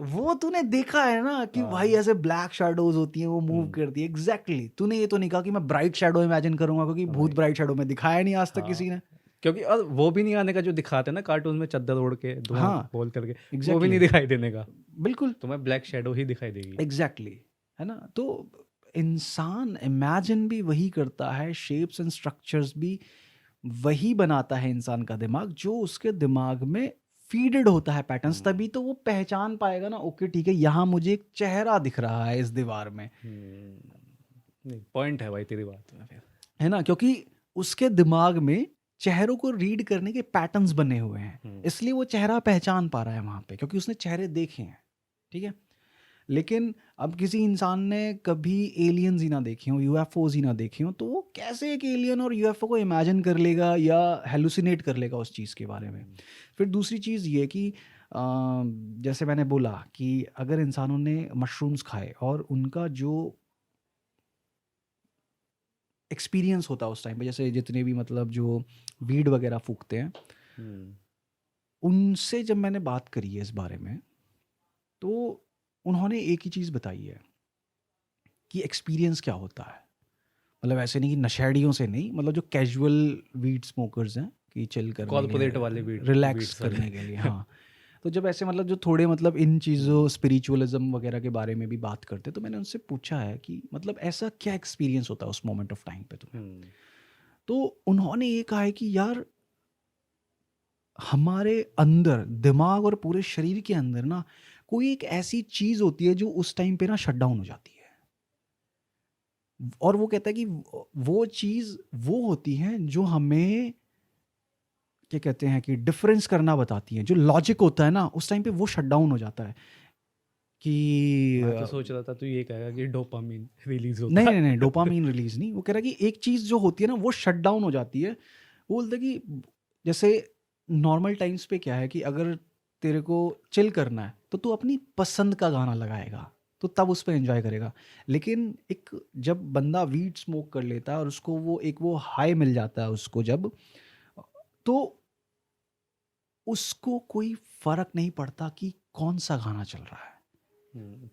वो तूने देखा है ना कि भाई हाँ ऐसे ब्लैक शैडोज होती हैं, वो मूव करती है। एग्जैक्टली तूने ये तो नहीं कहा कि मैं ब्राइट शैडो इमेजिन करूंगा, क्योंकि भूत ब्राइट शैडो में दिखाया नहीं आज तक हाँ, किसी ने। क्योंकि और वो भी नहीं आने का जो दिखाते हैं ना कार्टून में, चद्दर ओढ़ के धुआं हाँ बोल करके, वो भी नहीं एग्जैक्टली दिखाई देने का। बिल्कुल तुम्हें ब्लैक शेडो ही दिखाई देगी। एग्जैक्टली है ना। तो इंसान इमेजिन भी वही करता है, शेप्स एंड स्ट्रक्चर्स भी वही बनाता है इंसान का दिमाग, जो उसके दिमाग में फीडेड होता है पैटर्न्स। तभी तो वो पहचान पाएगा ना, ओके ठीक है यहाँ मुझे एक चेहरा दिख रहा है इस दीवार में, नहीं, पॉइंट है भाई तेरी बात में फिर। है ना, क्योंकि उसके दिमाग में चेहरों को रीड करने के पैटर्न्स बने हुए हैं, इसलिए वो चेहरा पहचान पा रहा है वहां पे, क्योंकि उसने चेहरे देखे हैं। ठीक है। लेकिन अब किसी इंसान ने कभी एलियंस ही ना देखे हों, यूएफओज ही ना देखे हों, तो वो कैसे एक एलियन और यूएफओ को इमेजिन कर लेगा या हेलुसिनेट कर लेगा उस चीज़ के बारे में? फिर दूसरी चीज़ ये कि जैसे मैंने बोला कि अगर इंसानों ने मशरूम्स खाए और उनका जो एक्सपीरियंस होता है उस टाइम पे, जैसे जितने भी मतलब जो वीड वगैरह फूकते हैं, उनसे जब मैंने बात करी है इस बारे में, तो उन्होंने एक ही चीज़ बताई है कि एक्सपीरियंस क्या होता है। मतलब ऐसे नहीं कि नशेड़ियों से नहीं, मतलब जो कैजुअल वीड स्मोकर्स हैं कि चिल करने के कॉर्पोरेट वाले लिए, बीट रिलैक्स बीट्स वाले। करने के लिए। हाँ तो जब ऐसे मतलब जो थोड़े मतलब इन चीज़ों स्पिरिचुअलिज्म वगैरह के बारे में भी बात करते, तो मैंने उनसे पूछा है कि मतलब ऐसा क्या एक्सपीरियंस होता है उस मोमेंट ऑफ टाइम पे तुम्हें। तो उन्होंने ये कहा है कि यार हमारे अंदर दिमाग और पूरे शरीर के अंदर ना कोई एक ऐसी चीज होती है जो उस टाइम पे ना शट डाउन हो जाती है, और वो कहता है कि वो चीज वो होती है जो हमें क्या कहते हैं कि डिफरेंस करना बताती है। जो लॉजिक होता है ना उस टाइम पे वो शट डाउन हो जाता है कि मैं तो सोच रहा था तू ये कहेगा कि डोपामिन रिलीज नहीं होता नहीं नहीं, है। डोपामीन रिलीज नहीं। वो कह रहा है कि एक चीज जो होती है ना वो शट डाउन हो जाती है। वो बोलते हैं कि जैसे नॉर्मल टाइम्स पे क्या है कि अगर तेरे को चिल करना है तो तू अपनी पसंद का गाना लगाएगा, तो तब उस पर एंजॉय करेगा। लेकिन एक जब बंदा वीड स्मोक कर लेता है और उसको वो हाई मिल जाता है उसको जब, तो उसको कोई फर्क नहीं पड़ता कि कौन सा गाना चल रहा है।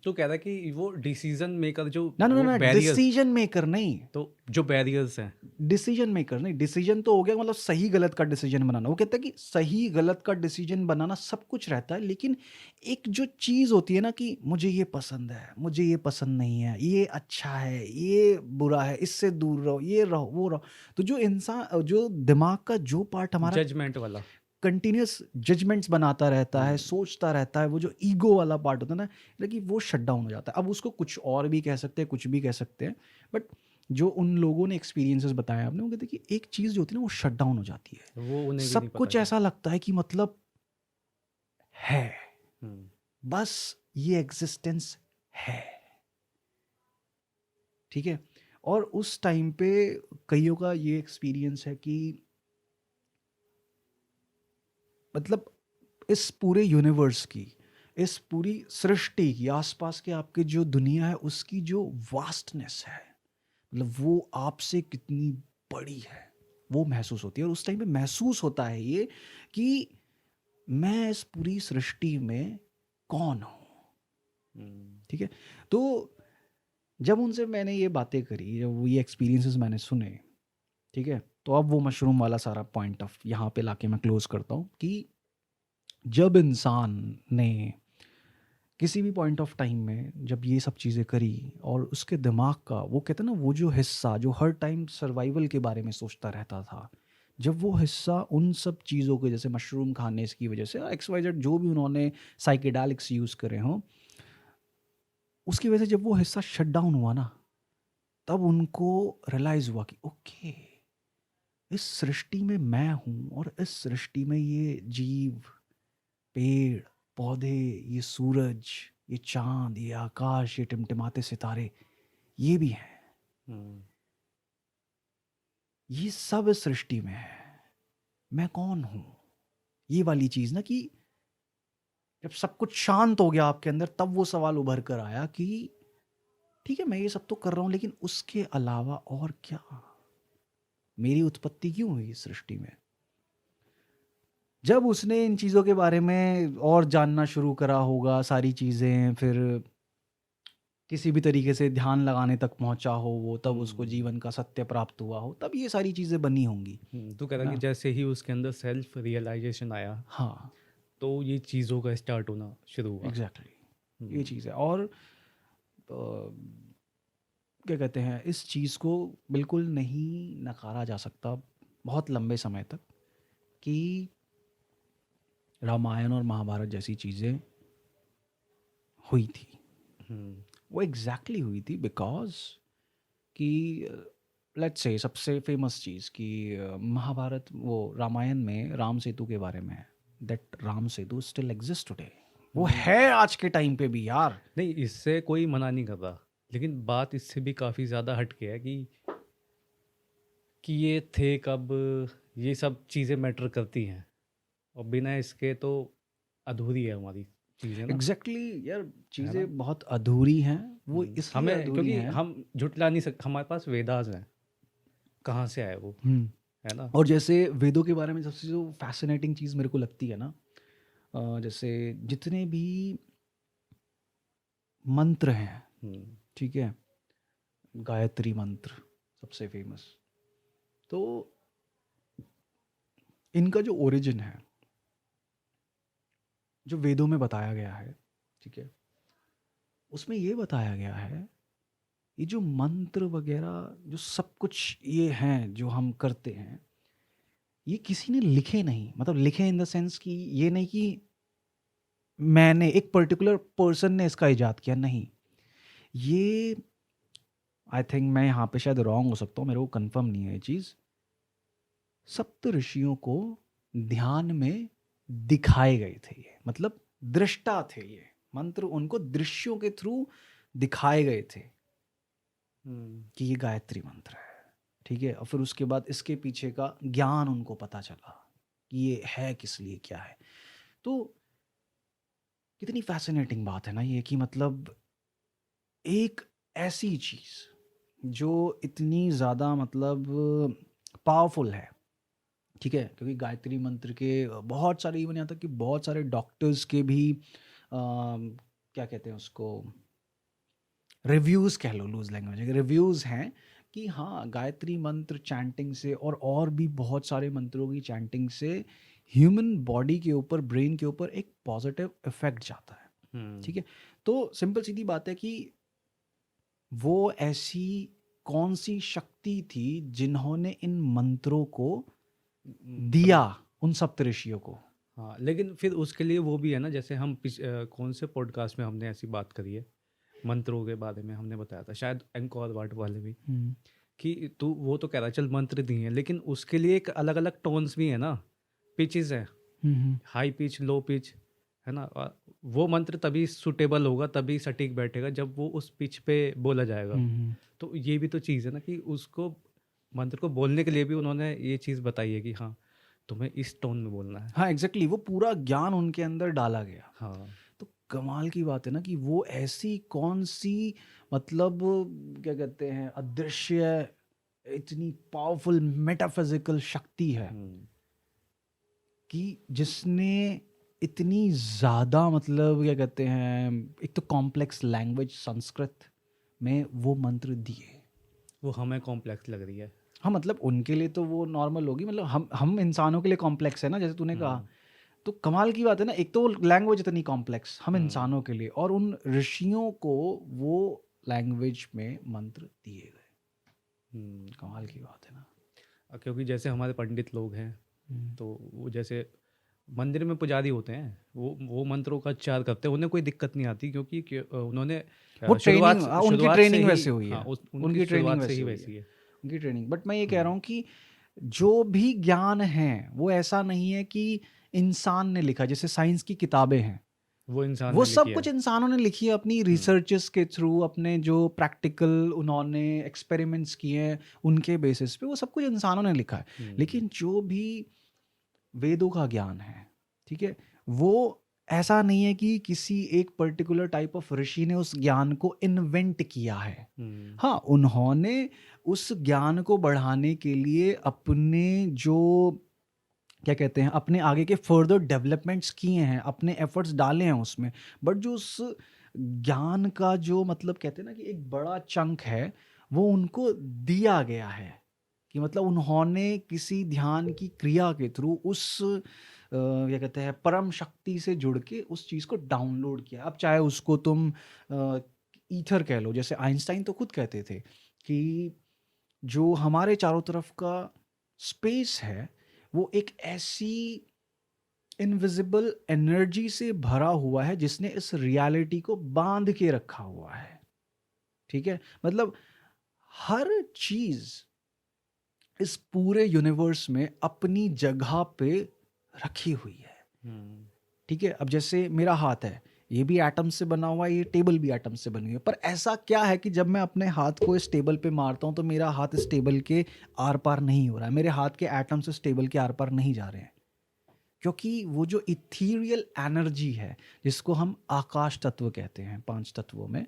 तो कह रहा है कि वो डिसीजन मेकर जो ना ना वो ना, बैरियर्स, डिसीजन मेकर नहीं, तो जो बैरियर्स हैं। डिसीजन मेकर नहीं। डिसीजन तो हो गया मतलब सही गलत का डिसीजन बनाना। वो कहता है कि सही गलत का डिसीजन बनाना सब कुछ रहता है, लेकिन एक जो चीज होती है ना कि मुझे ये पसंद है, मुझे ये पसंद नहीं है, ये अच्छा है, ये बुरा है, इससे दूर रहो, ये रहो, वो रहो। तो जो इंसान, जो दिमाग का जो पार्ट हमारा जजमेंट वाला। कंटिन्यूस जजमेंट्स बनाता रहता है, सोचता रहता है, वो जो ईगो वाला पार्ट होता है ना, लेकिन वो शट डाउन हो जाता है। अब उसको कुछ और भी कह सकते हैं, कुछ भी कह सकते हैं, बट जो उन लोगों ने एक्सपीरियंसेस बताए आपने, वो कहते हैं कि एक चीज़ जो होती है ना वो शट डाउन हो जाती है। वो उन्हें भी नहीं सब पता कुछ कि ऐसा लगता है कि मतलब है, हम्म, बस ये एग्जिस्टेंस है। ठीक है। और उस टाइम पे कईयों का ये एक्सपीरियंस है कि मतलब इस पूरे यूनिवर्स की, इस पूरी सृष्टि की, आसपास के आपके जो दुनिया है उसकी जो वास्टनेस है, मतलब वो आपसे कितनी बड़ी है, वो महसूस होती है। और उस टाइम पे महसूस होता है ये कि मैं इस पूरी सृष्टि में कौन हूँ। हम्म, ठीक है। तो जब उनसे मैंने ये बातें करी, जब वो ये एक्सपीरियंसेस मैंने सुने, ठीक है, तो अब वो मशरूम वाला सारा पॉइंट ऑफ यहाँ पे लाके मैं क्लोज करता हूँ कि जब इंसान ने किसी भी पॉइंट ऑफ टाइम में जब ये सब चीज़ें करी और उसके दिमाग का वो कहते हैं ना वो जो हिस्सा जो हर टाइम सर्वाइवल के बारे में सोचता रहता था, जब वो हिस्सा उन सब चीज़ों के जैसे मशरूम खाने की वजह से एक्स वाई जेड जो भी उन्होंने साइकेडालिक्स यूज़ करे हों, उसकी वजह से जब वो हिस्सा शट डाउन हुआ ना, तब उनको रियलाइज़ हुआ कि ओके, इस सृष्टि में मैं हूँ और इस सृष्टि में ये जीव, पेड़, पौधे, ये सूरज, ये चांद, ये आकाश, ये टिमटिमाते सितारे, ये भी हैं। हम्म, ये सब इस सृष्टि में है। मैं कौन हूं? ये वाली चीज ना कि जब सब कुछ शांत हो गया आपके अंदर, तब वो सवाल उभर कर आया कि ठीक है मैं ये सब तो कर रहा हूं, लेकिन उसके अलावा और क्या? मेरी उत्पत्ति क्यों हुई इस सृष्टि में? जब उसने इन चीज़ों के बारे में और जानना शुरू करा होगा, सारी चीज़ें, फिर किसी भी तरीके से ध्यान लगाने तक पहुंचा हो वो, तब उसको जीवन का सत्य प्राप्त हुआ हो, तब ये सारी चीज़ें बनी होंगी, तो कह है रहा कि ना? जैसे ही उसके अंदर सेल्फ रियलाइजेशन आया, हाँ, तो ये चीज़ों का स्टार्ट होना शुरू हुआ। एग्जैक्टली, ये हम्म, चीज़ है। और क्या कहते हैं, इस चीज़ को बिल्कुल नहीं नकारा जा सकता बहुत लंबे समय तक कि रामायण और महाभारत जैसी चीज़ें हुई थी। हम्म, वो एग्जैक्टली हुई थी बिकॉज कि लेट्स से सबसे फेमस चीज़ कि महाभारत, वो रामायण में राम सेतु के बारे में है, that Ram Setu still exist today. वो हम्म, है आज के टाइम पे भी यार। नहीं, इससे कोई मना नहीं कर रहा, लेकिन बात इससे भी काफ़ी ज़्यादा हटके है कि ये थे कब, ये सब चीज़ें मैटर करती हैं, और बिना इसके तो अधूरी है हमारी चीज़ें ना, एग्जैक्टली यार, है ना। चीज़ें बहुत अधूरी हैं। वो इसलिए हमें, अधूरी क्योंकि हैं। हम झुटला नहीं सकते, हमारे पास वेदास हैं, कहाँ से आए वो, हम्म। है ना। और जैसे वेदों के बारे में सबसे जो फैसिनेटिंग चीज़ मेरे को लगती है ना, जैसे जितने भी मंत्र हैं, हम्म, ठीक है, गायत्री मंत्र सबसे फेमस, तो इनका जो ओरिजिन है, जो वेदों में बताया गया है, ठीक है, उसमें ये बताया गया है ये जो मंत्र वगैरह जो सब कुछ ये हैं जो हम करते हैं, ये किसी ने लिखे नहीं, मतलब लिखे इन द सेंस कि ये नहीं कि मैंने एक पर्टिकुलर पर्सन ने इसका इजाद किया, नहीं। ये आई थिंक मैं यहाँ पे शायद रॉन्ग हो सकता हूँ, मेरे को कंफर्म नहीं है ये चीज़। सप्त ऋषियों को ध्यान में दिखाए गए थे ये, मतलब दृष्टा थे ये मंत्र, उनको दृश्यों के थ्रू दिखाए गए थे कि ये गायत्री मंत्र है, ठीक है। और फिर उसके बाद इसके पीछे का ज्ञान उनको पता चला कि ये है किस लिए, क्या है। तो कितनी फैसिनेटिंग बात है ना ये, कि मतलब एक ऐसी चीज़ जो इतनी ज़्यादा मतलब पावरफुल है, ठीक है। क्योंकि गायत्री मंत्र के बहुत सारे, इवन यहाँ तक कि बहुत सारे डॉक्टर्स के भी क्या कहते हैं उसको, रिव्यूज़ कह लो, लूज लैंग्वेज रिव्यूज़ हैं कि हाँ, गायत्री मंत्र चैंटिंग से और भी बहुत सारे मंत्रों की चैंटिंग से ह्यूमन बॉडी के ऊपर, ब्रेन के ऊपर एक पॉजिटिव इफेक्ट जाता है, ठीक है। तो सिंपल सीधी बात है कि वो ऐसी कौन सी शक्ति थी जिन्होंने इन मंत्रों को दिया उन सप्तऋषियों को। हाँ, लेकिन फिर उसके लिए वो भी है ना, जैसे हम कौन से पॉडकास्ट में हमने ऐसी बात करी है, मंत्रों के बारे में हमने बताया था, शायद एंकॉर वाट वाले भी, कि तू वो तो कह रहा है चल मंत्र दिए हैं, लेकिन उसके लिए एक अलग अलग टोन्स भी है ना, पिचेस है, हाई पिच, लो पिच, है ना। और वो मंत्र तभी सुटेबल होगा, तभी सटीक बैठेगा जब वो उस पिच पे बोला जाएगा। तो ये भी तो चीज़ है ना, कि उसको मंत्र को बोलने के लिए भी उन्होंने ये चीज़ बताई है कि हाँ, तुम्हें इस टोन में बोलना है। हाँ एग्जैक्टली, वो पूरा ज्ञान उनके अंदर डाला गया। हाँ, तो कमाल की बात है ना कि वो ऐसी कौन सी, मतलब क्या कहते हैं, अदृश्य इतनी पावरफुल मेटाफिजिकल शक्ति है कि जिसने इतनी ज़्यादा, मतलब क्या कहते हैं, एक तो कॉम्प्लेक्स लैंग्वेज संस्कृत में वो मंत्र दिए। वो हमें कॉम्प्लेक्स लग रही है। हाँ मतलब उनके लिए तो वो नॉर्मल होगी, मतलब हम इंसानों के लिए कॉम्प्लेक्स है ना, जैसे तूने कहा। तो कमाल की बात है ना, एक तो लैंग्वेज इतनी कॉम्प्लेक्स हम इंसानों के लिए, और उन ऋषियों को वो लैंग्वेज में मंत्र दिए गए। कमाल की बात है ना। क्योंकि जैसे हमारे पंडित लोग हैं, तो वो जैसे मंदिर में पुजारी होते हैं, वो मंत्रों का उच्चार करते हैं, उन्हें कोई दिक्कत नहीं आती, क्योंकि उन्होंने वो ट्रेनिंग, उनकी शुरुआत से ट्रेनिंग ही, वैसे हुई है, हाँ, उनकी उनकी ट्रेनिंग शुरुआत से वैसे ही हुई वैसी है, है। उनकी ट्रेनिंग। बट मैं ये कह रहा हूँ कि जो भी ज्ञान है वो ऐसा नहीं है कि इंसान ने लिखा, जैसे साइंस की किताबें हैं, वो इंसान वो ने सब लिखी कुछ है। इंसानों ने लिखी है अपनी रिसर्चेस के थ्रू, अपने जो प्रैक्टिकल उन्होंने एक्सपेरिमेंट्स किए हैं उनके बेसिस पे वो सब कुछ इंसानों ने लिखा है। लेकिन जो भी वेदों का ज्ञान है, ठीक है, वो ऐसा नहीं है कि किसी एक पर्टिकुलर टाइप ऑफ ऋषि ने उस ज्ञान को इन्वेंट किया है। हाँ, उन्होंने उस ज्ञान को बढ़ाने के लिए अपने जो क्या कहते हैं, अपने आगे के फर्दर डेवलपमेंट्स किए हैं, अपने एफर्ट्स डाले हैं उसमें। बट जो उस ज्ञान का जो, मतलब कहते हैं ना कि एक बड़ा चंक है, वो उनको दिया गया है, कि मतलब उन्होंने किसी ध्यान की क्रिया के थ्रू उस क्या कहते हैं, परम शक्ति से जुड़ के उस चीज़ को डाउनलोड किया। अब चाहे उसको तुम ईथर कह लो, जैसे आइंस्टाइन तो खुद कहते थे कि जो हमारे चारों तरफ का स्पेस है वो एक ऐसी इनविजिबल एनर्जी से भरा हुआ है जिसने इस रियलिटी को बांध के रखा हुआ है, ठीक है। मतलब हर चीज इस पूरे यूनिवर्स में अपनी जगह पे रखी हुई है, ठीक है। अब जैसे मेरा हाथ है, ये भी एटम से बना हुआ है, ये टेबल भी एटम से बनी हुई है, पर ऐसा क्या है कि जब मैं अपने हाथ को इस टेबल पे मारता हूं तो मेरा हाथ इस टेबल के आर पार नहीं हो रहा है, मेरे हाथ के एटम्स इस टेबल के आर पार नहीं जा रहे हैं, क्योंकि वो जो इथीरियल एनर्जी है जिसको हम आकाश तत्व कहते हैं 5 तत्वों में,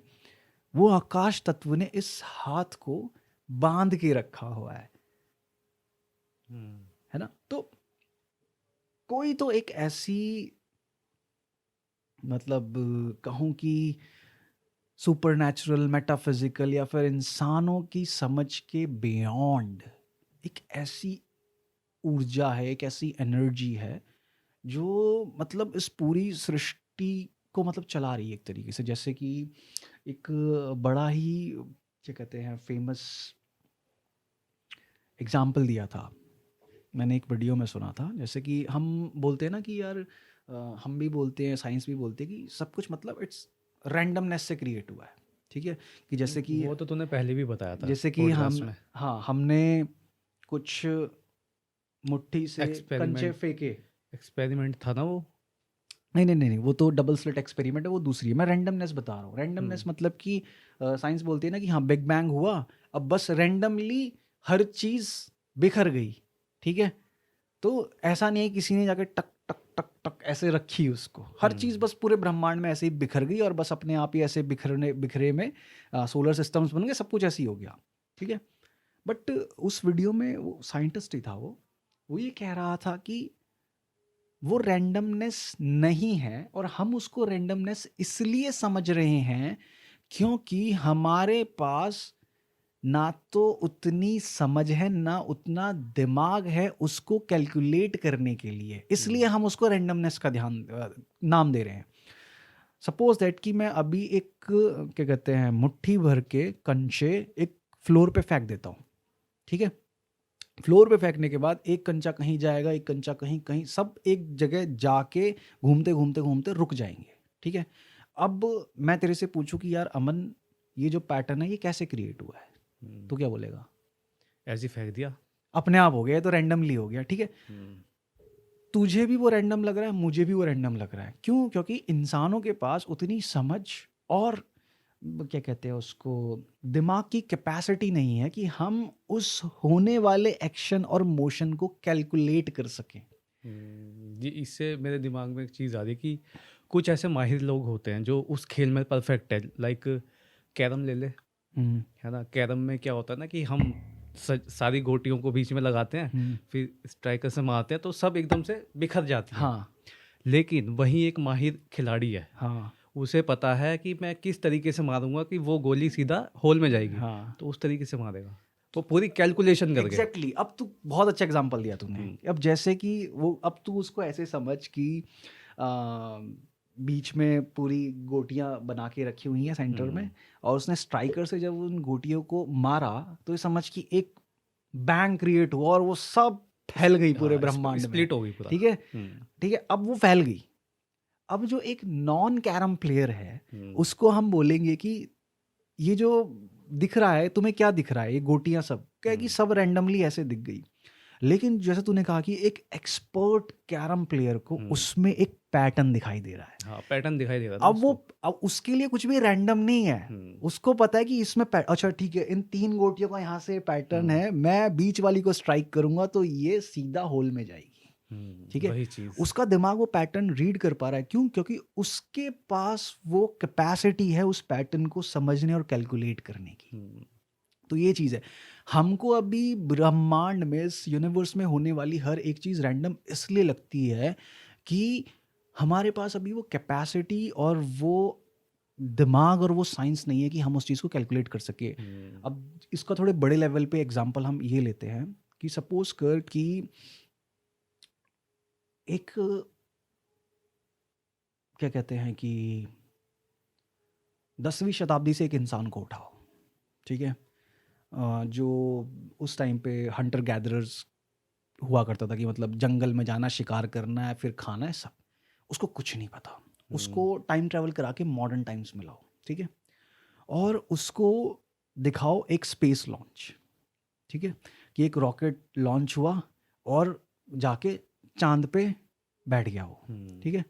वो आकाश तत्व ने इस हाथ को बांध के रखा हुआ है ना। तो कोई तो एक ऐसी, मतलब कहूँ कि सुपरनैचुरल, मेटाफिजिकल, या फिर इंसानों की समझ के बियॉन्ड एक ऐसी ऊर्जा है, एक ऐसी एनर्जी है जो मतलब इस पूरी सृष्टि को मतलब चला रही है एक तरीके से। जैसे कि एक बड़ा ही क्या कहते हैं फेमस एग्जाम्पल दिया था, मैंने एक वीडियो में सुना था, जैसे कि हम बोलते हैं ना कि यार हम भी बोलते हैं, साइंस भी बोलते हैं कि सब कुछ मतलब इट्स रैंडमनेस से क्रिएट हुआ है, ठीक है। कि जैसे कि वो तो तूने पहले भी बताया था जैसे कि पॉडकास्ट हम, में। हाँ, हमने कुछ मुट्ठी से कंचे एक्सपेरिमेंट फेंके। एक्सपेरिमेंट था ना वो। नहीं नहीं नहीं नहीं, वो तो डबल स्लिट एक्सपेरिमेंट है, वो दूसरी है। मैं रैंडमनेस बता रहा हूँ। रैंडमनेस हम्म मतलब कि साइंस बोलती है ना कि हाँ बिग बैंग हुआ, अब बस रैंडमली हर चीज़ बिखर गई, ठीक है। तो ऐसा नहीं है किसी ने जाके टक टक टक टक ऐसे रखी उसको, हर चीज़ बस पूरे ब्रह्मांड में ऐसे ही बिखर गई और बस अपने आप ही ऐसे बिखरे में सोलर सिस्टम्स बन गए, सब कुछ ऐसे ही हो गया, ठीक है। बट उस वीडियो में वो साइंटिस्ट ही था, वो ये कह रहा था कि वो रैंडमनेस नहीं है, और हम उसको रैंडमनेस इसलिए समझ रहे हैं क्योंकि हमारे पास ना तो उतनी समझ है ना उतना दिमाग है उसको कैलकुलेट करने के लिए, इसलिए हम उसको रैंडमनेस का नाम दे रहे हैं। सपोज दैट कि मैं अभी एक क्या कहते हैं मुट्ठी भर के कंचे एक फ्लोर पे फेंक देता हूँ, ठीक है। फ्लोर पे फेंकने के बाद एक कंचा कहीं जाएगा, एक कंचा कहीं कहीं, सब एक जगह जाके घूमते घूमते घूमते रुक जाएंगे, ठीक है। अब मैं तेरे से पूछूं कि यार अमन, ये जो पैटर्न है ये कैसे क्रिएट हुआ है, तो क्या बोलेगा? ऐसे ही फेंक दिया। अपने आप हो गया, ये तो रैंडमली हो गया, ठीक है। हम्म तुझे भी वो रैंडम लग रहा है, मुझे भी वो रैंडम लग रहा है, क्यों? क्योंकि इंसानों के पास उतनी समझ और क्या कहते हैं उसको, दिमाग की कैपेसिटी नहीं है कि हम उस होने वाले एक्शन और मोशन को कैलकुलेट कर सकें। ये इससे मेरे दिमाग में एक चीज़ आ रही कि कुछ ऐसे माहिर लोग होते हैं जो उस खेल में परफेक्ट है। लाइक कैरम ले ले, हम्म है ना। कैरम में क्या होता है ना कि हम सारी गोटियों को बीच में लगाते हैं, हम्म, फिर स्ट्राइकर से मारते हैं तो सब एकदम से बिखर जाती हैं। हाँ लेकिन वही एक माहिर खिलाड़ी है, हाँ उसे पता है कि मैं किस तरीके से मारूंगा कि वो गोली सीधा होल में जाएगी, हाँ, तो उस तरीके से मारेगा। वो पूरी कैलकुलेशन करके। एग्जैक्टली अब तू बहुत अच्छा एग्जांपल दिया तूने। हम्म अब जैसे कि वो, अब तू उसको ऐसे समझ कि आ, बीच में पूरी गोटियां बना के रखी हुई हैं सेंटर में, और उसने स्ट्राइकर से जब उन गोटियों को मारा तो ये समझ कि एक बैंग क्रिएट हुआ और वो सब फैल गई पूरे हाँ, ब्रह्मांड में, स्प्लिट हो गई पूरा। ठीक है। हम्म ठीक है, अब वो फैल गई। अब जो एक नॉन कैरम प्लेयर है हम्म उसको हम बोलेंगे कि ये जो दिख रहा है तुम्हें, क्या दिख रहा है, ये गोटियां सब क्या है कि हम्म सब रैंडमली ऐसे दिख गई। लेकिन जैसे तूने कहा कि एक एक्सपर्ट कैरम प्लेयर को हम्म, उसमें एक पैटर्न दिखाई दे रहा है। हाँ, पैटर्न दिखाई दे रहा था अब वो, उसको। अब उसके लिए कुछ भी रैंडम नहीं है, हम्म उसको पता है कि इसमें अच्छा ठीक है, इन 3 गोटियों का यहाँ से पैटर्न है, मैं बीच वाली को स्ट्राइक करूंगा तो ये सीधा होल में जाएगी, ठीक है। वही चीज। उसका दिमाग वो पैटर्न रीड कर पा रहा है, क्यों? क्योंकि उसके पास वो कैपेसिटी है उस पैटर्न को समझने और कैलकुलेट करने की। हम्म तो ये चीज़ है। हमको अभी ब्रह्मांड में, इस यूनिवर्स में होने वाली हर एक चीज़ रैंडम इसलिए लगती है कि हमारे पास अभी वो कैपेसिटी और वो दिमाग और वो साइंस नहीं है कि हम उस चीज़ को कैलकुलेट कर सके। अब इसका थोड़े बड़े लेवल पे एग्जांपल हम ये लेते हैं कि सपोज कर कि एक क्या कहते हैं कि 10वीं शताब्दी से एक इंसान को उठाओ, ठीक है। जो उस टाइम पे हंटर गैदरर्स हुआ करता था, कि मतलब जंगल में जाना, शिकार करना है, फिर खाना है, सब। उसको कुछ नहीं पता। उसको टाइम ट्रैवल करा के मॉडर्न टाइम्स में लाओ, ठीक है, और उसको दिखाओ एक स्पेस लॉन्च, ठीक है, कि एक रॉकेट लॉन्च हुआ और जाके चांद पे बैठ गया वो, ठीक है,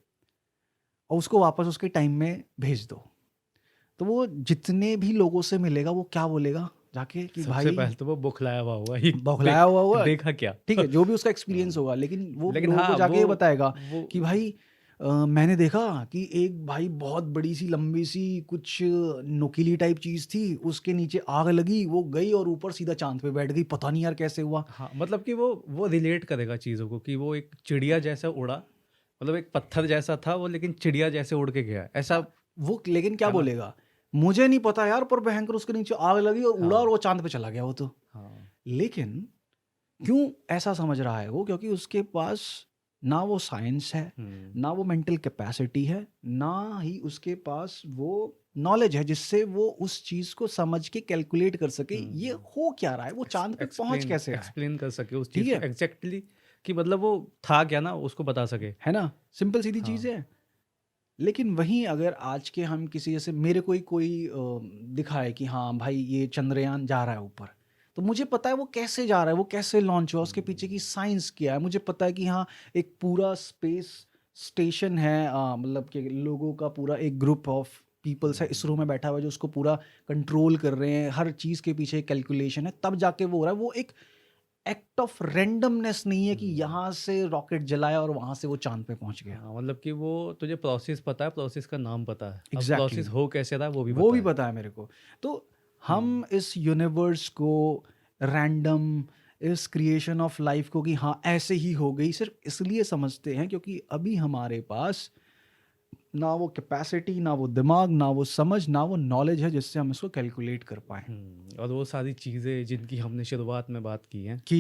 और उसको वापस उसके टाइम में भेज दो। तो वो जितने भी लोगों से मिलेगा वो क्या बोलेगा जाके कि सबसे भाई, पहले तो वो बौखलाया हुआ होगा ये बौखलाया हुआ हुआ, देखा क्या। ठीक है, जो भी उसका एक्सपीरियंस हाँ, होगा, लेकिन वो लेकिन लोगों को हाँ जाके ये बताएगा वो कि भाई मैंने देखा कि एक भाई बहुत बड़ी सी लंबी सी कुछ नुकीली टाइप चीज थी, उसके नीचे आग लगी, वो गई और ऊपर सीधा चांद पे बैठ गई, पता नहीं यार कैसे हुआ। हाँ, मतलब कि वो रिलेट करेगा चीज़ों को कि वो एक चिड़िया जैसा उड़ा, मतलब एक पत्थर जैसा था वो, लेकिन चिड़िया जैसे उड़ के गया ऐसा। हाँ, वो लेकिन क्या है ना। बोलेगा, मुझे नहीं पता यार, पर भयंकर उसके नीचे आग लगी और उड़ा और हाँ वो चांद पे चला गया वो तो। हाँ लेकिन क्यों ऐसा समझ रहा है वो? क्योंकि उसके पास ना वो साइंस है, हम्म ना वो मेंटल कैपेसिटी है, ना ही उसके पास वो नॉलेज है जिससे वो उस चीज को समझ के कैलकुलेट कर सके ये हो क्या रहा है, वो चांद पे पहुंच कैसे रहा है, एक्सप्लेन कर सके उस ठीक चीज़ है को एग्जैक्टली कि मतलब वो था क्या ना उसको बता सके। है ना, सिंपल सीधी हाँ। चीज है। लेकिन वहीं अगर आज के हम किसी, जैसे मेरे कोई दिखाए कि हाँ भाई ये चंद्रयान जा रहा है ऊपर, तो मुझे पता है वो कैसे जा रहा है, वो कैसे लॉन्च हुआ, उसके पीछे की साइंस क्या है, मुझे पता है कि हाँ एक पूरा स्पेस स्टेशन है, मतलब कि लोगों का पूरा एक ग्रुप ऑफ पीपल्स है इसरो में बैठा हुआ है जो उसको पूरा कंट्रोल कर रहे हैं, हर चीज़ के पीछे कैलकुलेशन है, तब जाके वो हो रहा है। वो एक एक्ट ऑफ रैंडमनेस नहीं है कि यहाँ से रॉकेट जलाया और वहां से वो चांद पे पहुंच गया। हाँ, मतलब कि वो तुझे प्रोसेस पता है, प्रोसेस का नाम पता है, अब एग्जैक्टली प्रोसेस हो कैसे रहा है वो भी वो पता भी है। पता है मेरे को। तो हम इस यूनिवर्स को, रैंडम, इस क्रिएशन ऑफ लाइफ को कि हाँ ऐसे ही हो गई, सिर्फ इसलिए समझते हैं क्योंकि अभी हमारे पास ना वो कैपेसिटी, ना वो दिमाग, ना वो समझ, ना वो नॉलेज है जिससे हम इसको कैलकुलेट कर पाए और वो सारी चीज़ें जिनकी हमने शुरुआत में बात की हैं। कि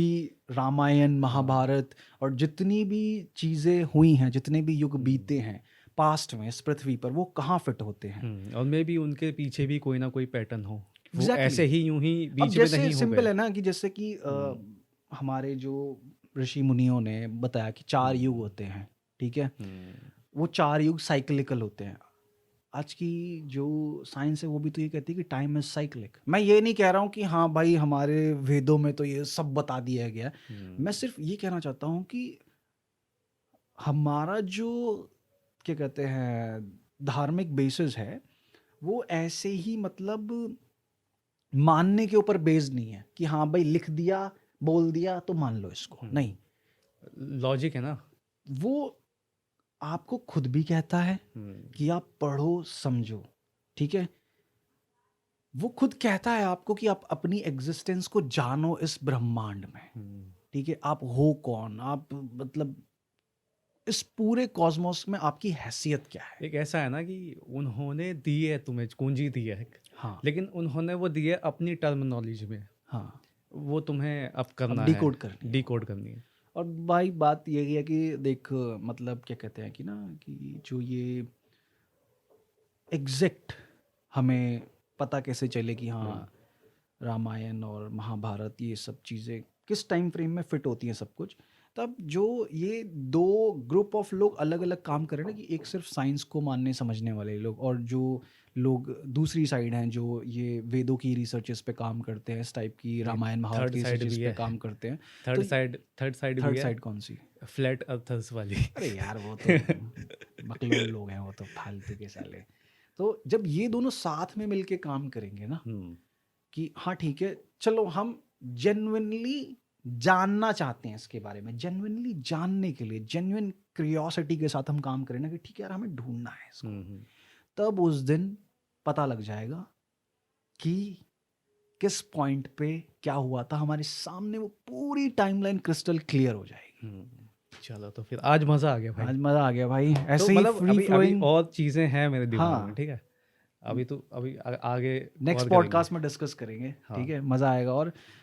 रामायण, हाँ। महाभारत और जितनी भी चीज़ें हुई हैं, जितने भी युग बीते हैं पास्ट में इस पृथ्वी पर, वो कहाँ फिट होते हैं। और मे बी उनके पीछे भी कोई ना कोई पैटर्न हो, वो एग्जैक्टली ऐसे ही यूं ही अब बीच में जैसे नहीं हो सिंपल गए। है ना कि जैसे कि हमारे जो ऋषि मुनियों ने बताया कि 4 युग होते हैं, ठीक है, वो 4 युग साइक्लिकल होते हैं। आज की जो साइंस है वो भी तो ये कहती है कि टाइम इज साइक्लिक। मैं ये नहीं कह रहा हूँ कि हाँ भाई हमारे वेदों में तो ये सब बता दिया गया है, मैं सिर्फ ये कहना चाहता हूँ कि हमारा जो क्या कहते हैं धार्मिक बेसिस है वो ऐसे ही मतलब मानने के ऊपर बेस्ड नहीं है कि हाँ भाई लिख दिया, बोल दिया तो मान लो इसको, नहीं। लॉजिक है ना। वो आपको खुद भी कहता है कि आप पढ़ो समझो, ठीक है, वो खुद कहता है आपको कि आप अपनी एग्जिस्टेंस को जानो इस ब्रह्मांड में, ठीक है, आप हो कौन, आप मतलब इस पूरे कॉस्मोस में आपकी हैसियत क्या है। एक ऐसा है ना कि उन्होंने दी है तुम्हें कुंजी दी है, हाँ लेकिन उन्होंने वो दी है अपनी टर्मिनोलॉजी में, हाँ, वो तुम्हें अब करना अब है, डिकोड करनी है। डिकोड करनी है। और भाई बात यही है कि देख, मतलब क्या कहते हैं कि ना कि जो ये एग्जैक्ट हमें पता कैसे चले कि हाँ रामायण और महाभारत ये सब चीज़ें किस टाइम फ्रेम में फिट होती हैं सब कुछ, तब जो ये दो ग्रुप ऑफ लोग अलग अलग काम कर रहे हैं ना, कि एक सिर्फ साइंस को मानने समझने वाले लोग और जो लोग दूसरी साइड हैं जो ये वेदों की रिसर्चेस पे काम करते हैं, इस टाइप की रामायण महाभारत थर्ड की साइड रिसर्चेस भी पे है, काम करते हैं। थर्ड साइड भी थर्ड है, साइड कौन सी? फ्लैट अर्थर्स वाली। अरे यार वो तो बकलोल लोग हैं, वो तो फालतू के साले। तो जब ये दोनों साथ में मिलके काम करेंगे ना कि हाँ ठीक है चलो हम जेन्युइनली जानना चाहते हैं इसके बारे में, जेन्युइनली जानने के लिए जेन्युइन क्यूरियोसिटी के साथ हम काम करें ना कि ठीक है यार हमें ढूंढना है इसको, तब उस दिन पता लग जाएगा कि किस पॉइंट पे क्या हुआ था, हमारे सामने वो पूरी टाइमलाइन क्रिस्टल क्लियर हो जाएगी। चलो तो फिर आज मज़ा आ गया भाई। आज मजा आ गया भाई, तो ऐसे ही मतलब फ्री अभी फ्लोइंग। और चीज़ें हैं मेरे दिमाग में, हाँ ठीक है, अभी तो अभी आगे नेक्स्ट और करेंगे। पॉडकास्ट में डिस्कस करेंगे, हाँ। ठीक है, मज़ा आएगा। और